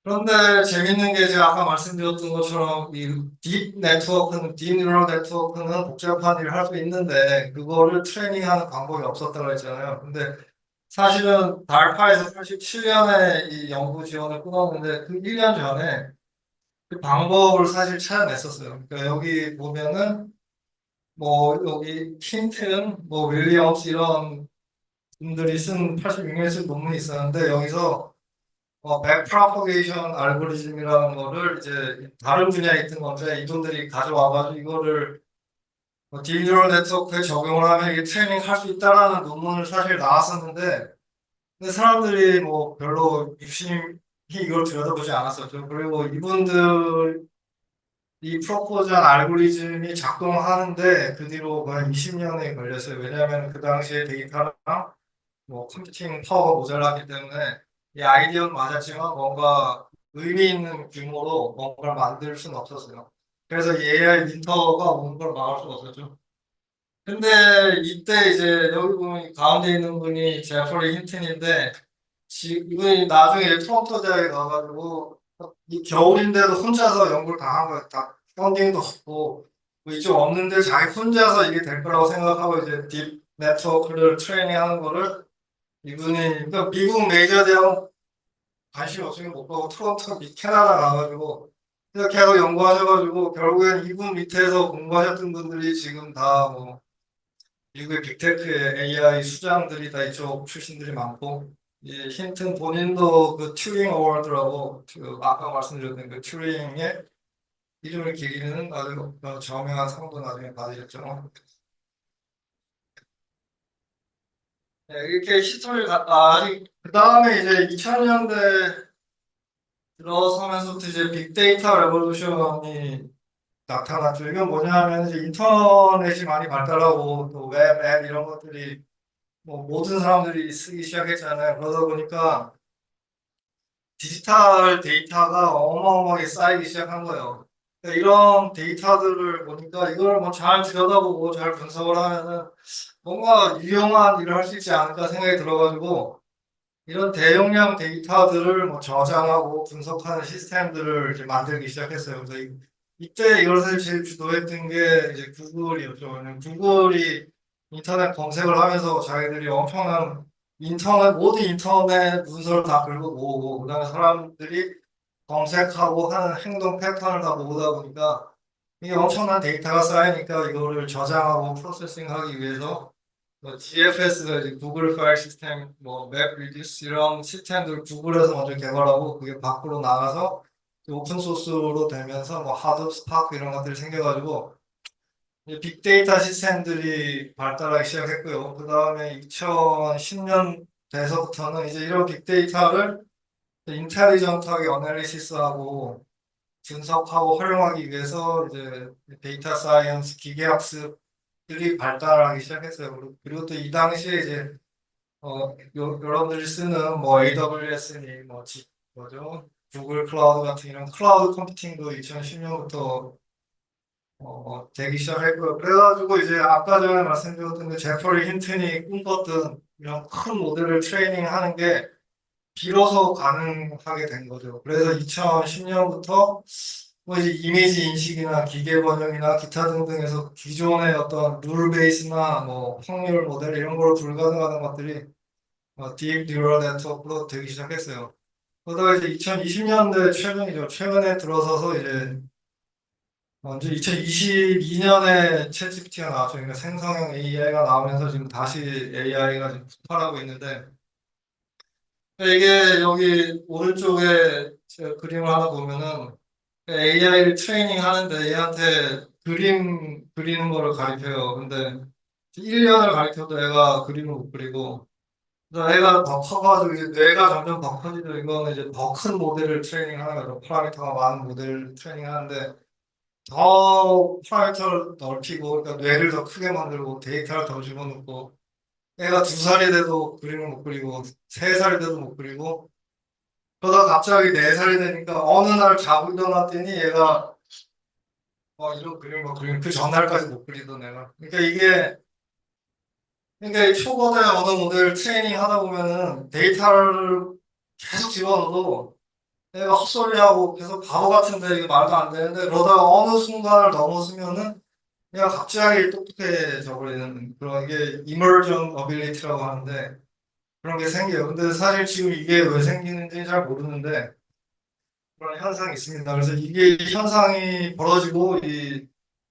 그런데 재밌는 게 제가 아까 말씀드렸던 것처럼 이 딥 뉴럴 네트워크는 복잡한 일을 할 수 있는데 그거를 트레이닝하는 방법이 없었다고 했잖아요. 근데 사실은 달파에서 87년에 이 연구 지원을 끊었는데 그 1년 전에 그 방법을 사실 찾아냈었어요. 그러니까 여기 보면은 뭐 여기 킨튼, 뭐 윌리엄스 이런 분들이 쓴 86년에 쓴 논문이 있었는데 여기서 백프로퍼게이션 알고리즘이라는 거를 이제 다른 분야에 있던 건데 이분들이 가져와가지고 이거를 디뉴럴 네트워크에 적용을 하면 이게 트레이닝 할 수 있다라는 논문을 사실 나왔었는데 근데 사람들이 뭐 별로 유심히 이걸 들여다보지 않았었죠. 그리고 이분들 이 프로포즈한 알고리즘이 작동하는데 그 뒤로 거의 20년이 걸렸어요. 왜냐하면 그 당시에 데이터랑 뭐 컴퓨팅 파워가 모자라기 때문에 이 아이디어는 맞았지만 뭔가 의미 있는 규모로 뭔가를 만들 수는 없었어요. 그래서 이 AI 윈터가 오는 걸 막을 수가 없었죠. 근데 이때 이제 여기 보면 이 가운데 있는 분이 제퍼리 힌튼인데 이분이 나중에 이제 토론토 대학에 가가지고 이 겨울인데도 혼자서 연구를 다 한 거예요. 다 펀딩도 없고 뭐 이쪽 없는데 자기 혼자서 이게 될 거라고 생각하고 이제 딥 네트워크를 트레이닝하는 거를 이분이 그러니까 미국 메이저 대학 관심 없으면 못 가고 토론토 캐나다 가가지고 그래서 계속 연구하셔가지고 결국엔 이분 밑에서 공부하셨던 분들이 지금 다뭐 미국의 빅테크의 AI 수장들이 다 이쪽 출신들이 많고 이 힌튼 본인도 그 튜링 어워드라고 그 아까 말씀드렸던 그 튜링의 이름을 기리는 아주 저명한 상도 나중에 받으셨죠. 네, 이렇게 히스토리를 아직 그 다음에 이제 2000년대 들어서면서부터 이제 빅데이터 레볼루션이 나타났죠. 이건 뭐냐면 이제 인터넷이 많이 발달하고 또 웹, 앱 이런 것들이 뭐 모든 사람들이 쓰기 시작했잖아요. 그러다 보니까 디지털 데이터가 어마어마하게 쌓이기 시작한 거예요. 그러니까 이런 데이터들을 보니까 이걸 뭐 잘 들여다보고 잘 분석을 하면은 뭔가 유용한 일을 할 수 있지 않을까 생각이 들어가지고 이런 대용량 데이터들을 뭐 저장하고 분석하는 시스템들을 이제 만들기 시작했어요. 그래서 이때 이걸 사실 제일 주도했던 게 이제 구글이었죠. 왜냐면 구글이 인터넷 검색을 하면서 자기들이 엄청난 모든 인터넷 문서를 다 긁고 모으고, 그다음에 사람들이 검색하고 하는 행동 패턴을 다 모으다 보니까 이게 엄청난 데이터가 쌓이니까 이거를 저장하고 프로세싱하기 위해서 GFS가 이제 구글 파일 시스템, 뭐 맵 리듀스 이런 시스템들 구글에서 먼저 개발하고 그게 밖으로 나가서 오픈 소스로 되면서 뭐 하드 스파크 이런 것들이 생겨가지고 이제 빅데이터 시스템들이 발달하기 시작했고요. 그 다음에 2010년 돼서부터는 이제 이런 빅데이터를 인텔리전트하게 어널리시스하고 분석하고 활용하기 위해서 이제 데이터 사이언스, 기계학습들이 발달하기 시작했어요. 그리고 또 이 당시에 이제 여러분들이 쓰는 뭐 AWS니 뭐죠? 구글 클라우드 같은 이런 클라우드 컴퓨팅도 2010년부터 되기 시작했고요. 그래가지고 이제 아까 전에 말씀드렸던 그 제퍼리 힌튼이 꿈꿨던 이런 큰 모델을 트레이닝하는 게 비로소 가능하게 된 거죠. 그래서 2010년부터 뭐 이제 이미지 인식이나 기계 번역이나 기타 등등에서 기존의 어떤 룰 베이스나 뭐 확률 모델 이런 걸 불가능하던 것들이 딥 뉴럴 네트워크로 되기 시작했어요. 그러다가 이제 2020년대 최근이죠. 최근에 들어서서 이제 먼저 2022년에 챗GPT가 나왔죠. 그러니까 생성형 AI가 나오면서 지금 다시 AI가 지금 폭발하고 있는데 이게 여기 오른쪽에 제가 그림을 하나 보면은 AI를 트레이닝 하는데 얘한테 그림 그리는 거를 가르쳐요. 근데 1년을 가르쳐도 애가 그림을 못 그리고 애가 더 커가지고 이제 뇌가 점점 더 커지죠. 이거는 이제 더 큰 모델을 트레이닝하는 거죠. 파라미터가 많은 모델을 트레이닝하는데 더 파라미터를 넓히고, 그러니까 뇌를 더 크게 만들고 데이터를 더 집어넣고, 애가 2살이 돼도 그림을 못 그리고 3살이 돼도 못 그리고, 그러다 갑자기 4살이 되니까 어느 날 자고 일어났더니 얘가 이런 그림을 막 그리고 그 전날까지 못 그리던 애가. 그러니까 이 초보대 언어 모델 트레이닝 하다 보면은 데이터를 계속 집어넣어도 내가 헛소리하고 계속 바보 같은데 이게 말도 안 되는데, 그러다가 어느 순간을 넘어서면은 그냥 갑자기 똑똑해져 버리는 그런, 게 emergent ability라고 하는데 그런 게 생겨요. 근데 사실 지금 이게 왜 생기는지 잘 모르는데 그런 현상이 있습니다. 그래서 이게 현상이 벌어지고 이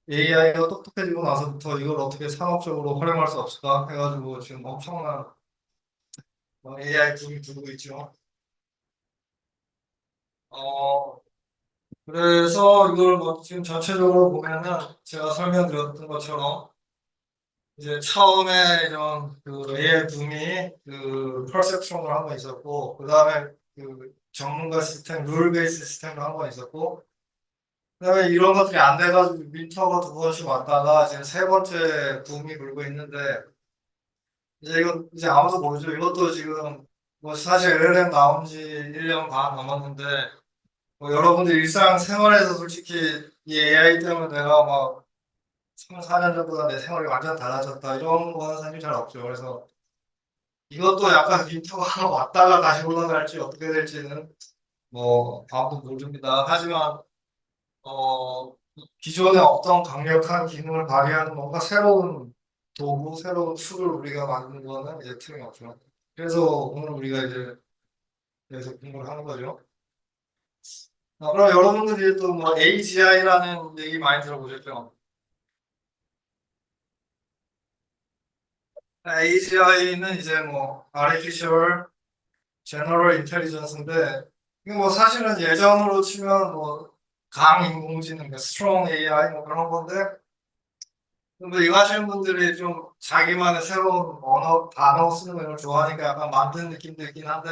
AI가 똑똑해지고 나서부터 이걸 어떻게 상업적으로 활용할 수 없을까 해가지고 지금 엄청난 AI 붐이 두고 있죠. 어, 그래서 이걸 뭐 지금 전체적으로 보면은 제가 설명드렸던 것처럼 이제 처음에 이런 그 AI 붐이 그 퍼셉트론을 한 번 있었고, 그 다음에 그 전문가 시스템, 룰 베이스 시스템을 한 번 있었고, 그 다음에 이런 것들이 안 돼가지고 윈터가 2번씩 왔다가 지금 3번째 붐이 불고 있는데, 이제 이건 이제 아무도 모르죠. 이것도 지금 뭐 사실 LLM 나온 지 1년 반 넘었는데, 뭐 여러분들 일상생활에서 솔직히 이 AI 때문에 내가 막 3, 4년 전보다 내 생활이 완전 달라졌다 이런 거는 사실 잘 없죠. 그래서 이것도 약간 윈터가 왔다가 다시 올라갈지 어떻게 될지는 뭐 아무도 모릅니다. 하지만 어 기존에 없던 강력한 기능을 발휘하는 뭔가 새로운 도구, 새로운 툴을 우리가 만드는 거는 이제 틀림없죠. 그래서 오늘 우리가 이제 계속 공부를 하는 거죠. 그럼 여러분들이 또 뭐 AGI라는 얘기 많이 들어보셨죠? AGI는 이제 뭐 Artificial General Intelligence인데, 이게 뭐 사실은 예전으로 치면 뭐 강인공지능, 그러니까 Strong AI 뭐 그런 건데, 근데 이거 하시는 분들이 좀 자기만의 새로운 언어, 단어 쓰는 걸 좋아하니까 약간 만드는 느낌도 있긴 한데,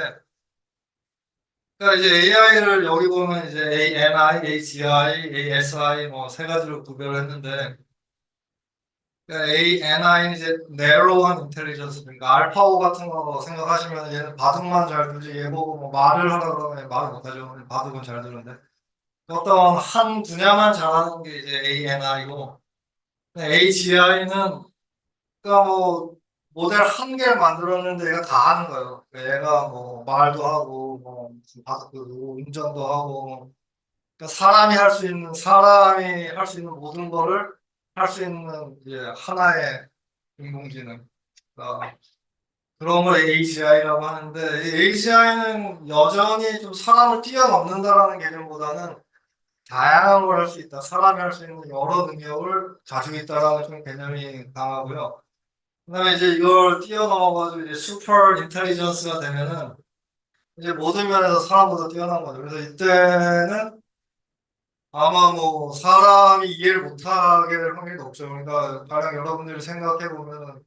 그러니까 이제 AI를 여기 보면 이제 ANI, AGI, ASI 뭐 세 가지로 구별을 했는데, 그러니까 ANI는 이제 narrow한 intelligence, 그러니까 알파고 같은 거 생각하시면 얘는 바둑만 잘 두지, 얘 보고 뭐 말을 하라 그러면 말을 못하죠. 바둑은 잘 두는데. 어떤 한 분야만 잘하는 게 이제 ANI고, AGI는 그러니까 뭐 모델 한 개를 만들었는데 얘가 다 하는 거예요. 그러니까 얘가 뭐 말도 하고 뭐 무슨 바둑도 두고 운전도 하고, 그러니까 사람이 할 수 있는 모든 거를 할 수 있는 이제 하나의 인공지능. 그런 걸 AGI라고 하는데, 이 AGI는 여전히 좀 사람을 뛰어넘는다라는 개념보다는 다양한 걸 할 수 있다. 사람이 할 수 있는 여러 능력을 가지고 있다라는 좀 개념이 강하고요. 그다음에 이제 이걸 뛰어넘어가지고 이제 슈퍼 인텔리전스가 되면은 이제 모든 면에서 사람보다 뛰어난 거죠. 그래서 이때는 아마 뭐 사람이 이해를 못하게 될 확률이 높죠. 그러니까 가령 여러분들이 생각해 보면은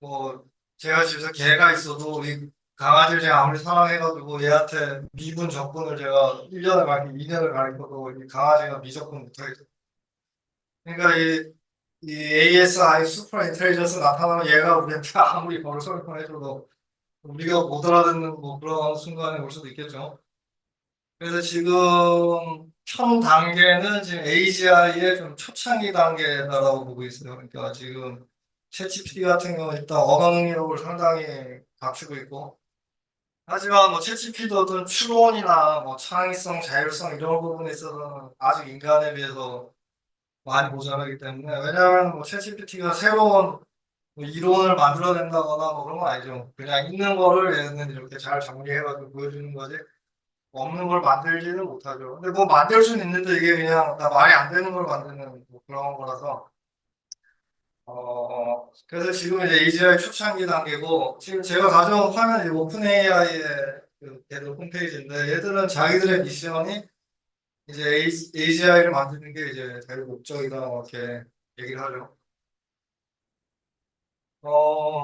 뭐 제가 집에서 개가 있어도 이 강아지를 제가 아무리 사랑해가지고 얘한테 미분 적분을 제가 1년을 가르치고 2년을 가르쳐도 이 강아지가 미적분 못하겠죠. 그러니까 이 ASI 슈퍼 인텔리전스 나타나면 얘가 우리한테 아무리 뭐를 설명해줘도 우리가 못 알아듣는 뭐 그런 순간에 올 수도 있겠죠. 그래서 지금 현 단계는 지금 AGI의 좀 초창기 단계다라고 보고 있어요. 그러니까 지금 챗GPT 같은 경우는 일단 언어 능력을 상당히 갖추고 있고, 하지만 뭐 챗GPT도 어떤 추론이나 뭐 창의성, 자율성 이런 부분에 있어서는 아직 인간에 비해서 많이 모자라기 때문에, 왜냐하면 뭐 챗GPT가 새로운 뭐 이론을 만들어낸다거나 뭐 그런 건 아니죠. 그냥 있는 거를 얘는 이렇게 잘 정리해가지고 보여주는 거지 없는 걸 만들지는 못하죠. 근데 뭐 만들 수는 있는데 이게 그냥 다 말이 안 되는 걸 만드는 뭐 그런 거라서, 그래서 지금 이제 AGI 초창기 단계고, 지금 제가 가져온 화면이 오픈 AI의 그 걔들 홈페이지인데, 얘들은 자기들의 미션이 이제 AGI를 만드는 게 이제 자기 목적이다 이렇게 얘기를 하죠.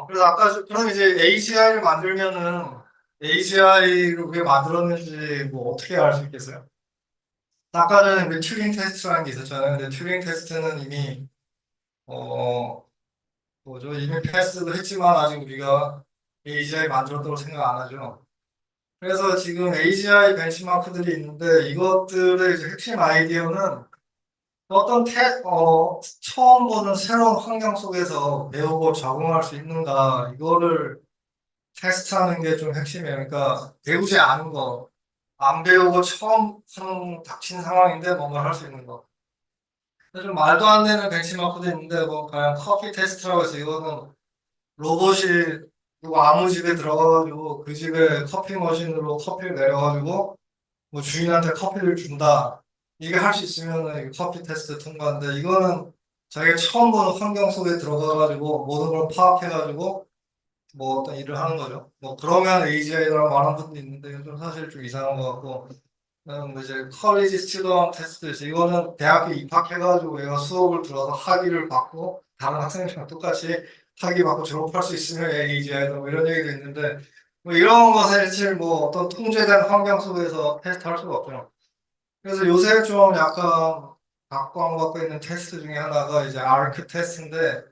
그래서 그럼 이제 AGI를 만들면은 AGI를 왜 만들었는지 뭐 어떻게 알 수 있겠어요? 아까 전에 그 튜링 테스트라는 게 있었잖아요. 근데 튜링 테스트는 이미, 어, 뭐죠? 이미 패스도 했지만 아직 우리가 AGI 만들었다고 생각 안 하죠. 그래서 지금 AGI 벤치마크들이 있는데 이것들의 이제 핵심 아이디어는 처음 보는 새로운 환경 속에서 배우고 적응할 수 있는가, 이거를 테스트하는 게 좀 핵심이에요. 그러니까 배우지 않은 거, 안 배우고 처음 닥친 상황인데 뭔가 할 수 있는 거. 근데 좀 말도 안 되는 벤치마크도 있는데 뭐 그냥 커피 테스트라고 해서 이거는 로봇이 누구 아무 집에 들어가가지고 그 집에 커피 머신으로 커피를 내려가지고 뭐 주인한테 커피를 준다. 이게 할 수 있으면은 커피 테스트 통과인데 이거는 자기가 처음 보는 환경 속에 들어가가지고 모든 걸 파악해가지고 뭐 어떤 일을 하는 거죠. 뭐 그러면 AGI라고 말하는 분도 있는데 좀 사실 좀 이상한 것 같고 뭐 이제 커리지 스튜던트 테스트 이거는 대학교 입학해가지고 얘가 수업을 들어서 학위를 받고 다른 학생들이랑 똑같이 학위 받고 졸업할 수 있으면 AGI다 뭐 이런 얘기도 있는데 뭐 이런 거 사실 뭐 어떤 통제된 환경 속에서 테스트할 수가 없죠. 그래서 요새 좀 약간 각광받고 있는 테스트 중에 하나가 이제 아크 테스트인데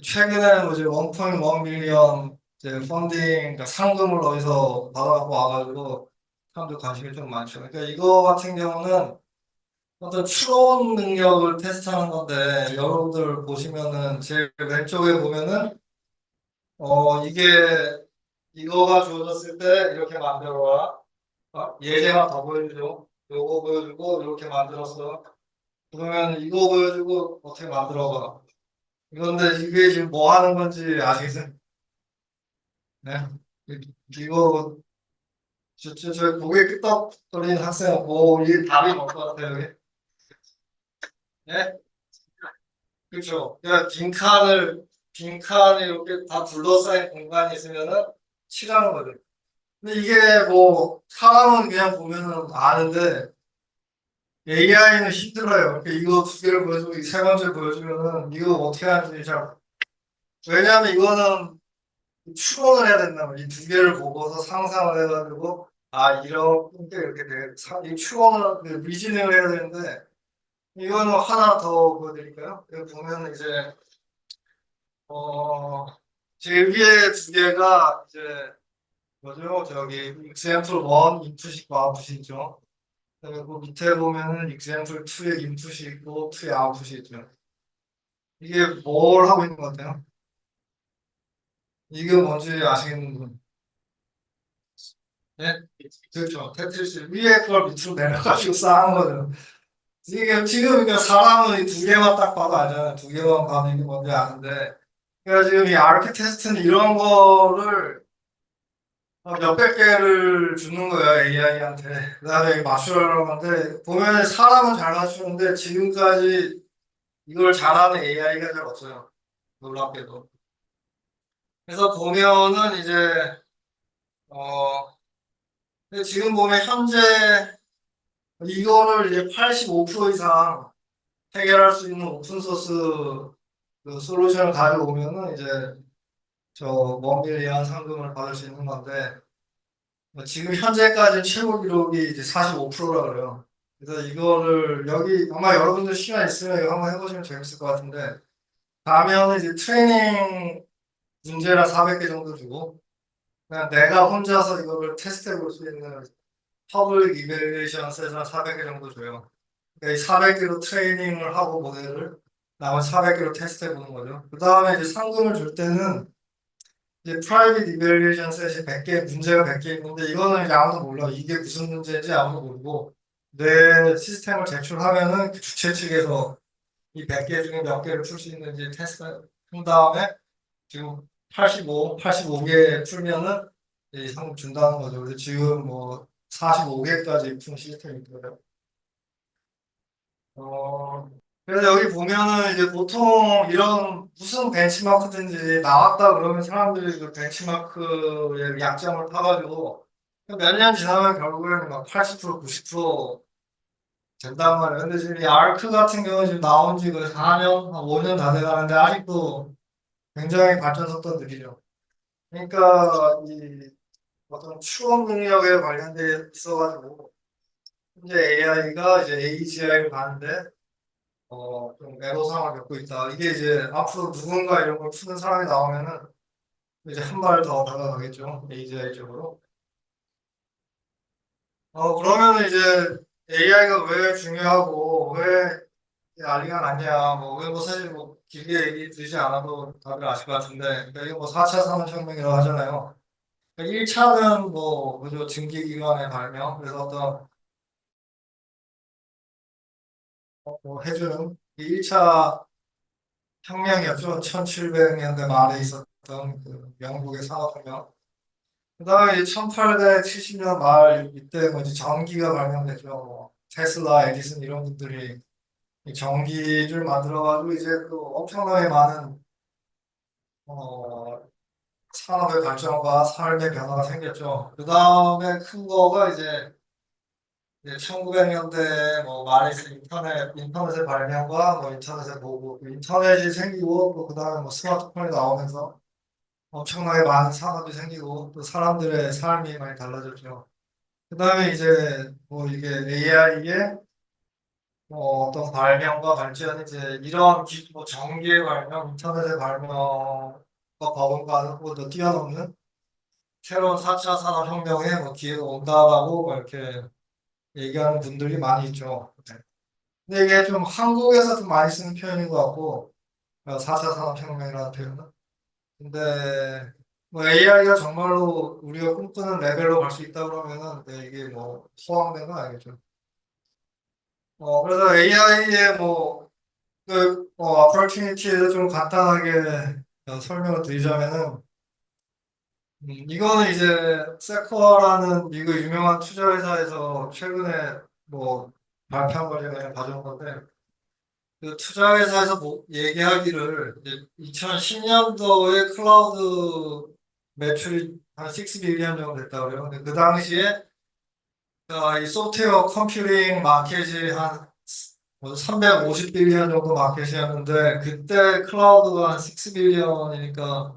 최근에 뭐 이제 1.1 밀리언 이제 펀딩, 그러니까 상금을 어디서 받아갖고 와가지고 사람들 관심이 좀 많죠. 그러니까 이거 같은 경우는 어떤 추론 능력을 테스트하는 건데 여러분들 보시면은 제일 왼쪽에 보면은 이게 이거가 주어졌을 때 이렇게 만들어라. 예제만 더 보여주죠. 요거 보여주고 이렇게 만들었어. 그러면 이거 보여주고 어떻게 만들어봐. 이건데 이게 지금 뭐 하는 건지 아시겠어요? 네. 이거 저 고개 끄덕거리는 학생 뭐 이게 답이 뭘 것 같아요, 여기? 네? 그렇죠. 그러니까 빈칸을 이렇게 다 둘러싸인 공간이 있으면은 칠하는 거죠. 근데 이게 뭐 사람은 그냥 보면은 아는데 AI는 힘들어요. 그러니까 이거 두 개를 보여주고 이 세 번째 보여주면은 이거 어떻게 하는지 잘 왜냐하면 이거는 추론을 해야 된다 말이야. 이두 개를 보고서 상상을 해가지고 이렇게 돼. 이 추론을 리즈닝을 해야 되는데 이거는 하나 더 보여드릴까요? 여기 보면 이제 어 제일 위에 두 개가 이제 뭐죠? 저기 example 1 인풋이고 아웃풋이 있죠. 그리고 밑에 보면은 example 2의 인풋이 있고 2의 아웃풋이 있죠. 이게 뭘 하고 있는 것 같아요? 이게 뭔지 아시겠는 분? 네? 그렇죠. 테트리스 위에 걸 밑으로 내려가지고 쌓은 거죠. 이게 지금 그러니까 사람은 이 두 개만 딱 봐도 알잖아요. 두 개만 봐도 이게 뭔지 아는데. 그러니까 지금 이 아르키 테스트는 이런 거를 몇백 개를 주는 거예요, AI한테. 그다음에 맞추라고 하는데 보면 사람은 잘 맞추는데 지금까지 이걸 잘하는 AI가 잘 없어요. 놀랍게도. 그래서 보면은 이제 어 근데 지금 보면 현재 이거를 이제 85% 이상 해결할 수 있는 오픈소스 그 솔루션을 가져오면은 이제 저 먼밀리언 상금을 받을 수 있는 건데 지금 현재까지 최고 기록이 이제 45%라 그래요. 그래서 이거를 여기 아마 여러분들 시간 있으면 이거 한번 해보시면 재밌을 것 같은데 가면 이제 트레이닝 문제라 400개 정도 주고 그냥 내가 혼자서 이거를 테스트해 볼 수 있는 퍼블릭 이벨리에이션 셋을 400개 정도 줘요. 그러니까 이 400개로 트레이닝을 하고 모델을 나머지 400개로 테스트해 보는 거죠. 그 다음에 이제 상금을 줄 때는 이제 프라이빗 이벨리에이션 셋이 100개, 문제가 100개 있는데 이거는 이제 아무도 몰라. 이게 무슨 문제인지 아무도 모르고 내 시스템을 제출하면은 그 주최 측에서 이 100개 중에 몇 개를 풀 수 있는지 테스트 한 다음에 지금 85개 풀면은 이 상금 준다는 거죠. 그래서 지금 뭐 45개까지 푼 시스템이 있거든요. 어, 그래서 여기 보면은 이제 보통 이런 무슨 벤치마크든지 나왔다 그러면 사람들이 그 벤치마크의 약점을 타가지고 몇 년 지나면 결국에는 막 80%, 90% 된단 말이에요. 근데 지금 이 아크 같은 경우는 지금 나온 지 거의 4년, 5년 다 돼가는데 아직도 굉장히 발전 속도가 느리죠. 그러니까 이 어떤 추억 능력에 관련돼 있어가지고 현재 AI가 이제 AGI를 가는데 좀 애로사항을 겪고 있다. 이게 이제 앞으로 누군가 이런 걸 푸는 사람이 나오면은 이제 한 발 더 다가가겠죠. AGI 쪽으로. 그러면 이제 AI가 왜 중요하고 왜 난리가 났냐. 뭐 사실 뭐 길게 얘기 드리지 않아도 다들 아실 것 같은데 그러니까 이거 뭐 4차 산업혁명이라고 하잖아요. 1차는 뭐 그죠 증기기관의 발명 그래서 어떤 뭐 해주는 1차 혁명이었죠. 1700년대 말에 있었던 그 영국의 산업혁명. 그다음에 1870년 말 이때 뭐 이제 전기가 발명됐죠. 뭐 테슬라, 에디슨 이런 분들이 이 전기를 만들어가지고 이제 또 엄청나게 많은 어, 산업의 발전과 삶의 변화가 생겼죠. 그 다음에 큰 거가 이제 1900년대 뭐 말에 있을 인터넷의 발명과 뭐 인터넷의 보고, 인터넷이 생기고 또 그다음에 뭐 스마트폰이 나오면서 엄청나게 많은 산업이 생기고 또 사람들의 삶이 많이 달라졌죠. 그다음에 이제 뭐 이게 AI의 뭐 어떤 발명과 발전이 이제 이런 뭐 전기의 발명, 인터넷의 발명과 버금가는 더 뛰어넘는 새로운 4차 산업혁명의 뭐 기회가 온다라고 뭐 이렇게 얘기하는 분들이 많이 있죠. 네. 근데 이게 좀 한국에서 좀 많이 쓰는 표현인 것 같고, 4차 산업혁명이라는 표현은. 근데 뭐 AI가 정말로 우리가 꿈꾸는 레벨로 갈 수 있다 그러면은 네, 이게 뭐 포함된 건 아니겠죠. 그래서 AI의 뭐, opportunity를 좀 간단하게 설명을 드리자면은, 이거는 이제 세코어라는 미국 유명한 투자회사에서 최근에 뭐 발표한 걸 제가 가져온 건데, 그 투자회사에서 뭐 얘기하기를 이제 2010년도에 클라우드 매출이 한 6 빌리언 정도 됐다고 그래요. 근데 그 당시에 이 소프트웨어 컴퓨팅 마켓이 한 350 빌리언 정도 마켓이었는데 그때 클라우드가 한 6 빌리언이니까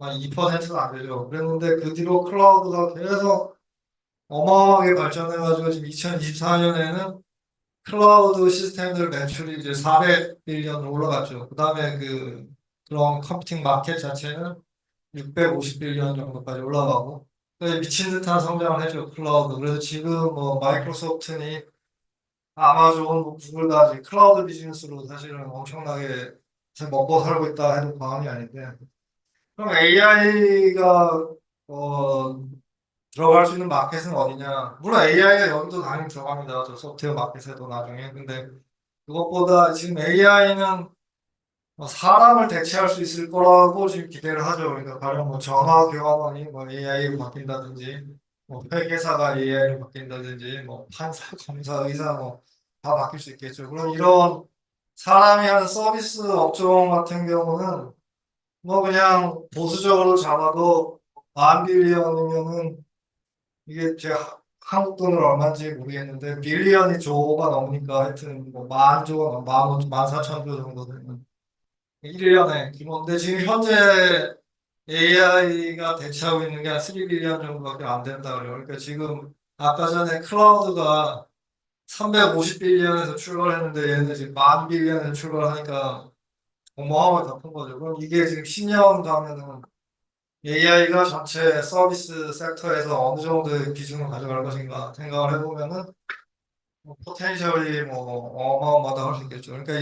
한 2%가 안 되죠. 그랬는데 그 뒤로 클라우드가 계속 어마어마하게 발전해가지고 지금 2024년에는 클라우드 시스템들 매출이 이제 400빌리언으로 올라갔죠. 그 다음에 그런 컴퓨팅 마켓 자체는 650빌리언 정도까지 올라가고 미친 듯한 성장을 해줘 클라우드. 그래서 지금 뭐 마이크로소프트니 아마존, 뭐 구글 다 이제 클라우드 비즈니스로 사실은 엄청나게 먹고 살고 있다 해도 과언이 아닌데 그럼 AI가 들어갈 수 있는 마켓은 어디냐? 물론 AI가 여기도 당연히 들어갑니다. 저 소프트웨어 마켓에도 나중에. 근데 그것보다 지금 AI는 사람을 대체할 수 있을 거라고 지금 기대를 하죠. 그러니까 가령 뭐 전화 교환원이 뭐 AI로 바뀐다든지, 뭐 회계사가 AI로 바뀐다든지, 뭐 판사, 검사, 의사 뭐 다 바뀔 수 있겠죠. 그럼 이런 사람이 하는 서비스 업종 같은 경우는 뭐 그냥 보수적으로 잡아도 만 빌리언이면은 이게 제가 한국 돈으로 얼마인지 모르겠는데 빌리언이 조가 넘으니까 하여튼 뭐 만 조가 만 사천 조 정도 되는 1년에 기본데 지금 현재 AI가 대체하고 있는 게 한 3빌리언 정도밖에 안 된다 그래요. 그러니까 지금 아까 전에 클라우드가 350빌리언에서 출발했는데 얘는 지금 만 빌리언에서 출발하니까 어마어마하게 더 큰 거죠. 그럼 이게 지금 10년 가면은 AI가 전체 서비스 섹터에서 어느 정도의 비중을 가져갈 것인가 생각을 해보면은 뭐 포텐셜이 뭐 어마어마하다 할 수 있겠죠. 그러니까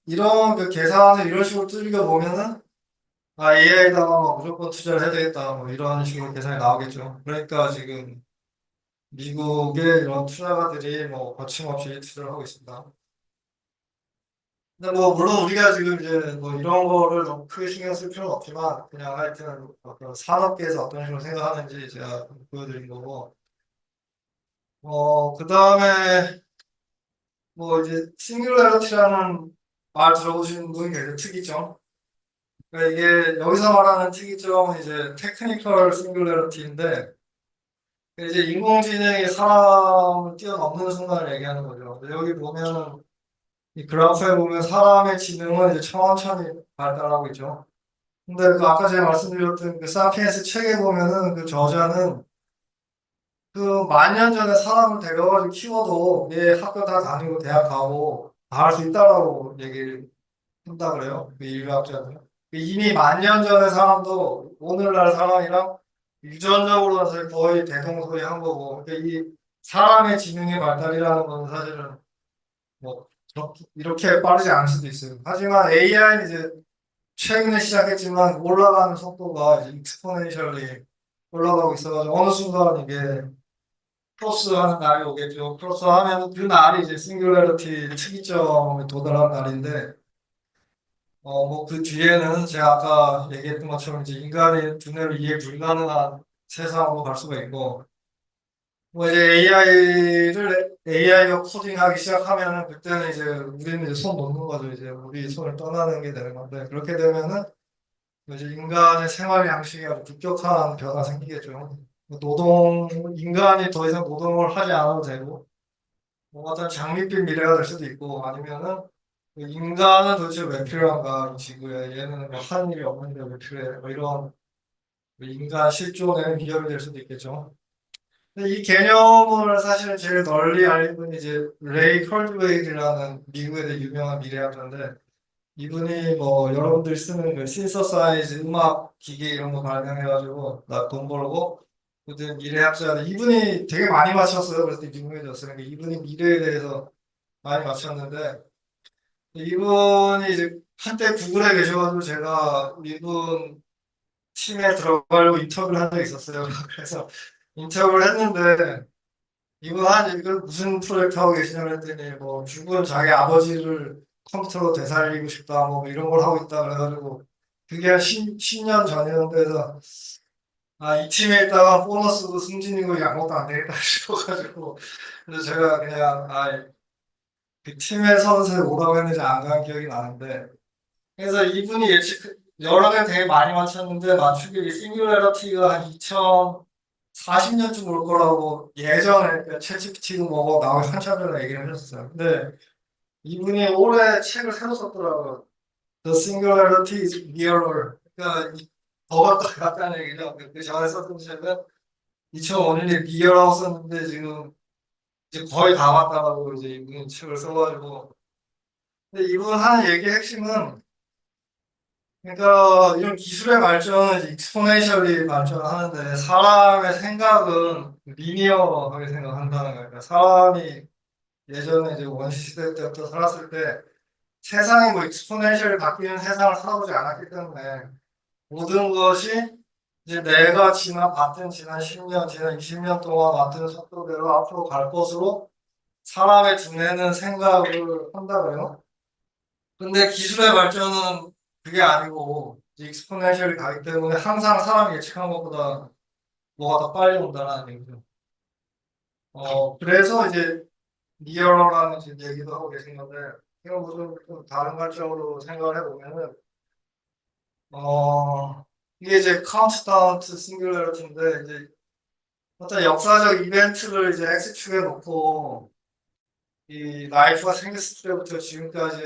이런 그 계산을 이런 식으로 두들겨 보면은 AI에다가 뭐 무조건 투자를 해야 되겠다 뭐 이런 식으로 계산이 나오겠죠. 그러니까 지금 미국의 이런 투자가들이 뭐 거침없이 투자를 하고 있습니다. 근데 뭐 물론 우리가 지금 이제 뭐 이런 거를 너무 크게 신경 쓸 필요는 없지만 그냥 하여튼 어떤 산업계에서 어떤 식으로 생각하는지 제가 보여드린 거고 그 다음에 뭐 이제 싱귤레러티라는 말 들어보신 분이 계세요. 특이점. 그러니까 이게 여기서 말하는 특이점은 이제 테크니컬 싱귤레러티인데 이제 인공지능이 사람을 뛰어넘는 순간을 얘기하는 거죠. 근데 여기 보면은 이 그래프에 보면 사람의 지능은 이제 천천히 발달하고 있죠. 근데 그 아까 제가 말씀드렸던 그 사피엔스 책에 보면은 그 저자는 그 만 년 전에 사람을 데려가지고 키워도 얘 학교 다 다니고 대학 가고 다 할 수 있다라고 얘기를 한다 그래요. 그 인류학자들. 그 이미 만 년 전의 사람도 오늘날 사람이랑 유전적으로 사실 거의 대동소이한 거고, 그러니까 이 사람의 지능의 발달이라는 건 사실은 뭐 이렇게 빠르지 않을 수도 있어요. 하지만 AI는 이제 최근에 시작했지만 올라가는 속도가 이제 익스포넨셜리 올라가고 있어가지고 어느 순간 이게 크로스하는 날이 오겠죠. 크로스하면 그 날이 이제 싱귤러리티 특이점에 도달한 날인데, 뭐 그 뒤에는 제가 아까 얘기했던 것처럼 이제 인간의 두뇌로 이해 불가능한 세상으로 갈 수가 있고, 뭐 이제 AI가 코딩하기 시작하면은 그때는 이제 우리는 이제 손 놓는 거죠. 이제 우리 손을 떠나는 게 되는 건데, 그렇게 되면은 이제 인간의 생활 양식에 아주 급격한 변화가 생기겠죠. 인간이 더 이상 노동을 하지 않아도 되고, 뭐 어떤 장밋빛 미래가 될 수도 있고, 아니면은 그 인간은 도대체 왜 필요한가, 이 지구에. 얘는 뭐 하는 일이 없는데 왜 필요해. 뭐 이런 인간 실존의 비결이 될 수도 있겠죠. 근데 이 개념을 사실은 제일 널리 알린 분이 이제 레이 컬드웨일이라는 미국의 유명한 미래학자인데, 이분이 뭐 여러분들이 쓰는 그 신서사이즈 음악 기계 이런 거 발명해가지고 나 돈 벌고 그때 미래학자는 이분이 되게 많이 맞췄어요. 그래서 되게 유명해졌어요. 그러니까 이분이 미래에 대해서 많이 맞췄는데 이분이 이제 한때 구글에 계셔가지고 제가 이분 팀에 들어가려고 인터뷰를 한 적이 있었어요. 그래서 인터뷰를 했는데 이분 한 이거 무슨 프로젝트 하고 계시냐고 했더니 뭐 죽은 자기 아버지를 컴퓨터로 되살리고 싶다 뭐 이런 걸 하고 있다 그래가지고 그게 한 10년 전이었는데 그래서 이 팀에 있다가 보너스도 승진이고 아무것도 안 되겠다 싶어가지고 그래서 제가 그냥 그 팀에 선수에 오라고 했는지 안 간 기억이 나는데 그래서 이분이 여러 개 되게 많이 맞췄는데 맞추기 싱귤러리티가 한 2040년쯤 올 거라고 예전에 챗GPT고 뭐고 나오기 한참 전에 얘기를 하셨어요. 근데 이분이 올해 책을 새로 썼더라고요. The Singularity is Nearer. 그러니까 더 가깝다는 얘기죠. 그 전에 썼던 책은 2005년에 Near라고 썼는데 지금 이제 거의 다 왔다라고 이제 이분이 책을 써가지고. 근데 이분 하는 얘기의 핵심은 그러니까 이런 기술의 발전은 이제 익스포넨셜리 발전하는데 사람의 생각은 리니어하게 생각한다는 거예요. 그러니까 사람이 예전에 이제 원시 시대 때부터 살았을 때 세상이 뭐 익스포넨셜리 바뀌는 세상을 살아보지 않았기 때문에 모든 것이 이제 내가 봤던 지난 10년, 지난 20년 동안 봤던 속도대로 앞으로 갈 것으로 사람의 두뇌는 생각을 한다고요. 근데 기술의 발전은 그게 아니고 익스포넨셜이 가기 때문에 항상 사람이 예측한 것보다 뭐가 더 빨리 온다는 얘기죠. 그래서 이제 니어라는 얘기도 하고 계신 건데 이거 무슨 좀 다른 관점으로 생각을 해보면은 이게 이제 카운트다운 투 싱귤러리티인데 이제 어떤 역사적 이벤트를 이제 X축에 놓고 이 라이프가 생겼을 때부터 지금까지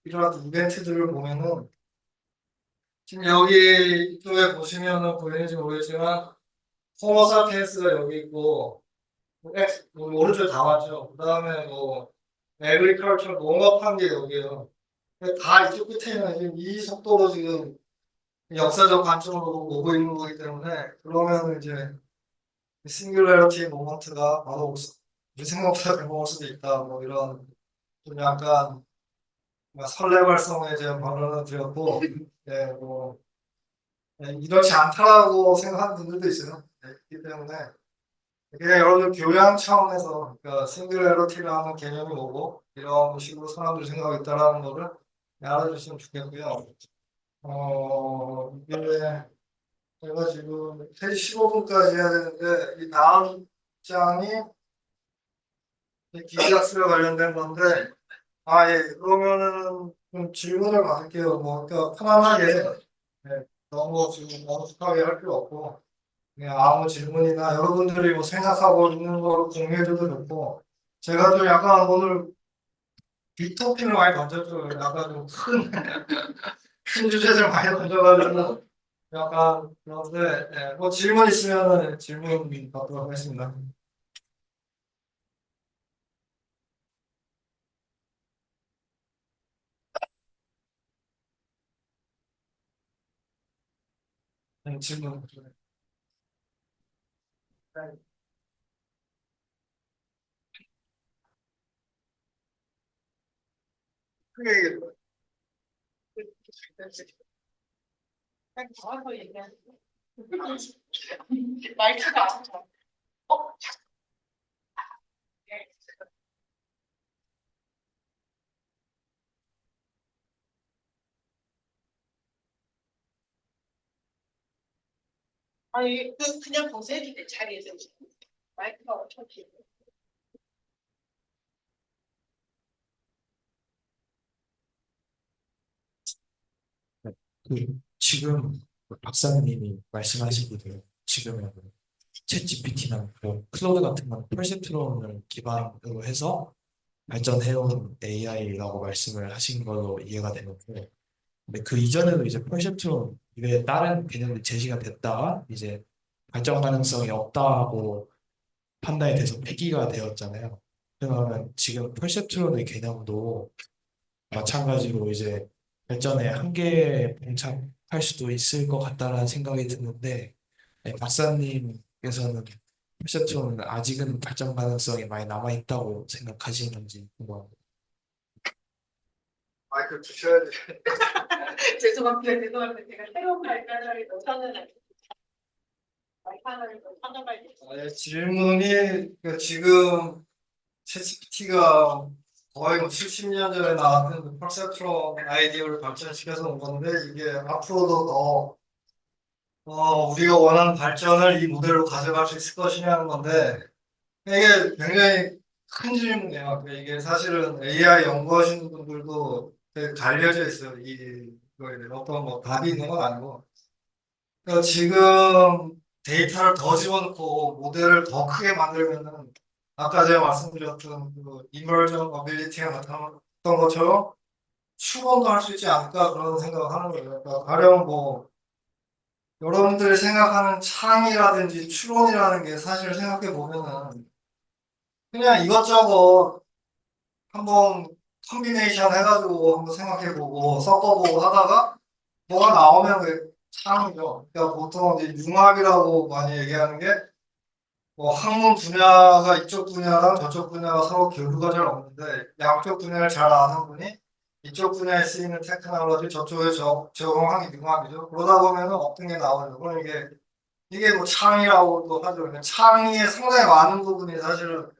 일어났던 이벤트들을 보면은 지금 여기 이쪽에 보시면은 보이는지 모르겠지만 호모사피엔스가 여기 있고 오른쪽에 다 맞죠. 그 다음에 뭐 에그리컬처 농업한 게 여기에요. 다 이쪽 끝에 있는 지금 이 속도로 지금 역사적 관점으로 오고 있는 거기 때문에 그러면 이제 싱귤러리티 모먼트가 바로 우리 생각보다 대박일 수도 있다. 뭐 이런 좀 약간 설레발성에 대한 발언을 드렸고, 네, 뭐 이렇지 않다라고 생각하는 분들도 있어요. 네, 그렇기 때문에 그냥 여러분들 교양 차원에서 그러니까 싱귤러리티라는 개념이 뭐고 이런 식으로 사람들이 생각하고 있다라는 거를 알아주시면 좋겠고요. 이게 제가 지금 3시 15분까지 해야 되는데 이 다음 장이 기계학습에 관련된 건데 예. 그러면은 좀 질문을 받을게요. 뭐 그러니까 편안하게 너무 지금 어색하게 할 필요 없고 그냥 아무 질문이나 여러분들이 뭐 생각하고 있는 걸 공유해줘도 좋고 제가 좀 약간 오늘 빅토픽을 많이 던졌죠. 약간 좀 큰 큰 주제를 많이 던져가지고 약간 그런데 뭐 질문 있으면 질문 받도록 하겠습니다. 질문. 크게 그냥 정확하게 얘기하는 말투가 안 좋아. 어? 네. 아니 그냥 보세요 자리에서 마이크가 엄청 길어. 지금 박사님이 말씀하시기를 지금은 챗 GPT나 클로드 같은 건 퍼셉트론을 기반으로 해서 발전해온 AI라고 말씀을 하신 걸로 이해가 되는데, 근데 그 이전에도 이제 퍼셉트론 이외에 다른 개념이 제시가 됐다가 이제 발전 가능성이 없다고 판단이 돼서 폐기가 되었잖아요. 그러면 지금 퍼셉트론의 개념도 마찬가지로 이제 발전의 한계에 봉착할 수도 있을 것 같다라는 생각이 드는데, 박사님께서는 퍼셉트론은 아직은 발전 가능성이 많이 남아 있다고 생각하시는지 궁금합니다. 마이크 주셔야지. 죄송합니다. 제가 새로운 발달을 못하는 마이크 하나를 더 찾아봐야겠어요. 질문이 지금 챗GPT가 거의 뭐 70년 전에 나왔던 그 퍼셉트론 아이디어를 발전시켜서 온 건데 이게 앞으로도 더 우리가 원하는 발전을 이 모델로 가져갈 수 있을 것이냐는 건데 이게 굉장히 큰 질문이에요. 그러니까 이게 사실은 AI 연구하시는 분들도 되게 갈려져 있어요. 이거에 대해서 어떤 뭐 답이 있는 건 아니고. 그러니까 지금 데이터를 더 집어넣고 모델을 더 크게 만들면은 아까 제가 말씀드렸던 그 이머전 어빌리티가 나타났던 것처럼 추론도 할 수 있지 않을까 그런 생각을 하는 거예요. 그러니까 가령 뭐 여러분들이 생각하는 창의라든지 추론이라는 게 사실 생각해 보면은 그냥 이것저것 한번 컨비네이션 해가지고 한번 생각해 보고 섞어보고 하다가 뭐가 나오면 그게 창이죠. 그러니까 보통 이제 융합이라고 많이 얘기하는 게 뭐 학문 분야가 이쪽 분야랑 저쪽 분야가 서로 교류가 잘 없는데 양쪽 분야를 잘 아는 분이 이쪽 분야에 쓰이는 테크놀로지 저쪽에 적용하기 융합이죠. 그러다 보면은 어떤 게 나오죠. 그럼 이게 뭐 창의라고도 하죠. 근데 창의의 상당히 많은 부분이 사실은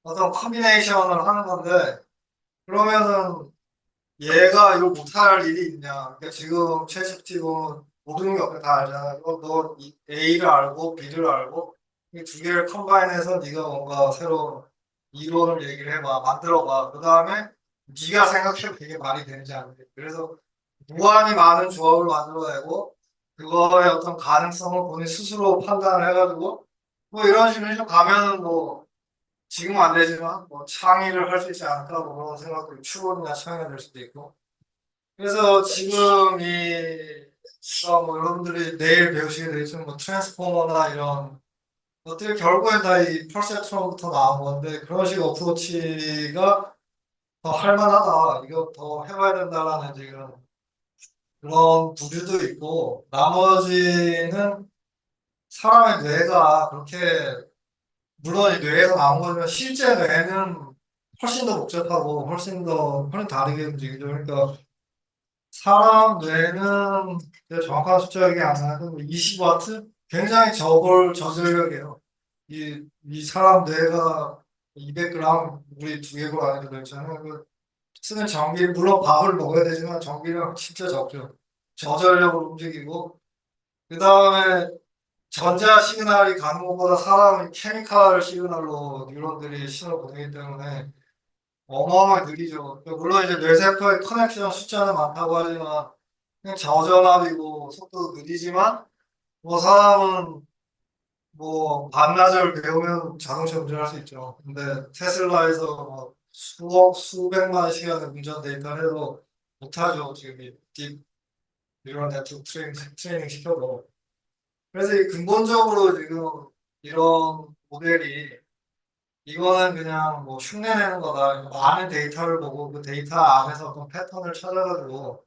어떤 컨비네이션을 하는 건데 그러면은 얘가 이거 못할 일이 있냐. 그러니까 지금 챗GPT 보면 모든 게 없게 다 알잖아. 너 A를 알고 B를 알고 이 두 개를 컴바인해서 네가 뭔가 새로운 이론을 얘기를 해봐, 만들어봐. 그 다음에 네가 생각해도 그게 말이 되는지 안 돼. 그래서 무한히 많은 조합을 만들어내고 그거의 어떤 가능성을 본인 스스로 판단을 해가지고 뭐 이런 식으로 좀 가면은 뭐 지금 안 되지만 뭐 창의를 할 수 있지 않을까 뭐 그런 생각도 추론이나 창의가 될 수도 있고 그래서 지금 뭐 여러분들이 내일 배우시게 되겠지만 뭐 트랜스포머나 이런 것들이 결국엔 다 이 퍼셉트론부터 나온 건데 그런 식의 어프로치가 더 할만하다 이거 더 해봐야 된다라는 지금 그런 부류도 있고 나머지는 사람의 뇌가 그렇게 물론 이 뇌에서 나온 거지만 실제 뇌는 훨씬 더 복잡하고 훨씬 다르게 움직이죠. 그러니까 사람 뇌는 제가 정확한 숫자 얘기 안 나도 20와트? 굉장히 저전력이에요. 이 사람 뇌가 200g 우리 두개골 안에 들어있잖아요. 그 쓰는 전기 물론 밥을 먹어야 되지만 전기量진짜 적죠. 저전력으로 움직이고 그 다음에 전자 시그널이 가는 것보다 사람은 케미칼 시그널로 뉴런들이 신호를 보내기 때문에 어마어마하게 느리죠. 물론 이제 뇌세포의 커넥션 숫자는 많다고 하지만 그냥 저전압이고 속도도 느리지만 뭐 사람은 뭐 반나절 배우면 자동차 운전할 수 있죠. 근데 테슬라에서 뭐 수억 수백만 시간의 운전 데이터를 해도 못하죠. 지금 이런 네트워크 트레이닝 시켜도. 그래서 이 근본적으로 지금 이런 모델이 이거는 그냥 뭐 흉내내는 거다. 많은 데이터를 보고 그 데이터 안에서 어떤 패턴을 찾아가지고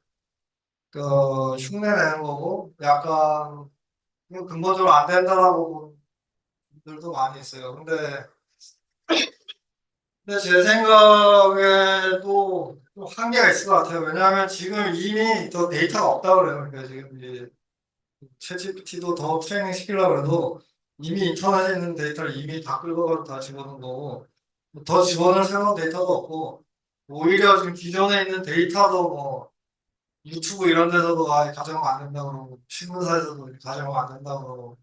그 흉내내는 거고 약간 이거 근본적으로 안 된다라고 보는 분들도 많이 있어요. 근데 제 생각에도 좀 한계가 있을 것 같아요. 왜냐하면 지금 이미 더 데이터가 없다 그래요. 그러니까 지금 이 챗GPT도 더 트레이닝 시키려고 해도 이미 인터넷에 있는 데이터를 이미 다 끌고 다 집어넣은 거고 더 집어넣을 새로운 데이터도 없고 오히려 지금 기존에 있는 데이터도 뭐 유튜브 이런 데서도 가정 안 된다고 그러고 신문사에서도 가정 안 된다고 그러고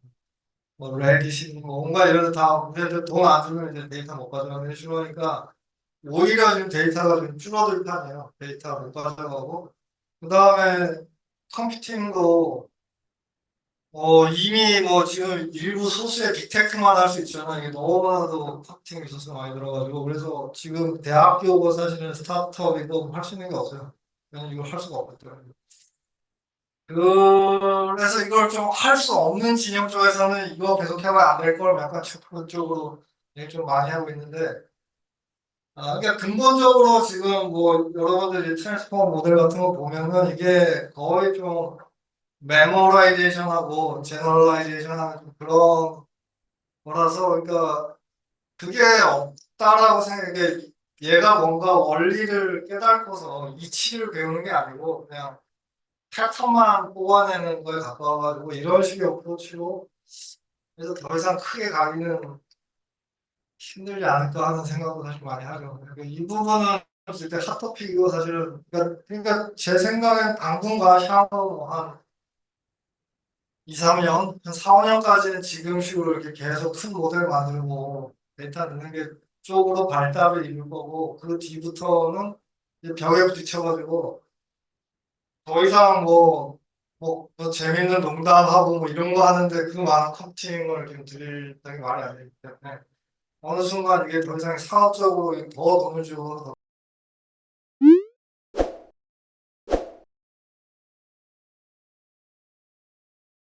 뭐 레딧이 뭐 온갖 이런 데다 우리한테 돈 안 주면 이제 데이터 못 가져가는 식으로니까 오히려 지금 데이터가 좀 줄어들 편이에요. 데이터 못 가져가고 그 다음에 컴퓨팅도 이미 뭐 지금 일부 소수의 빅테크만 할 수 있잖아. 이게 너무나도 컴퓨팅 리소스 많이 들어가지고 그래서 지금 대학교가 사실은 스타트업이고 할 수 있는 게 없어요. 그냥 이걸 할 수가 없기 때문에. 그래서 이걸 좀 할 수 없는 진영 쪽에서는 이거 계속 해봐야 안 될 걸 약간 체포 쪽으로 얘기 좀 많이 하고 있는데, 그러니까 근본적으로 지금 뭐 여러분들이 트랜스포머 모델 같은 거 보면은 이게 거의 좀 메모라이제이션하고 제너럴라이제이션하는 좀 그런 거라서, 그러니까 그게 없다라고 생각해. 얘가 뭔가 원리를 깨닫고서 이치를 배우는 게 아니고 그냥 패턴만 뽑아내는 거에 가까워가지고 이런 식의 어프로치로 그래서 더 이상 크게 가기는 힘들지 않을까 하는 생각도 사실 많이 하죠. 그러니까 이 부분은 봤을 때 핫토픽이고 사실은 그러니까 제 생각엔 당분간 향후 한 2, 3년, 한 4, 5년까지는 지금 식으로 이렇게 계속 큰 모델 만들고 데이터 넣는 게 쪽으로 발달을 이룰 거고 그 뒤부터는 이제 벽에 부딪혀가지고 더 이상 뭐 재밌는 농담하고 뭐 이런 거 하는데 그 많은 커팅을 좀 드릴 땅이 말이 안 되기 때문에 어느 순간 이게 더 이상 상업적으로 더 돈을 주고 더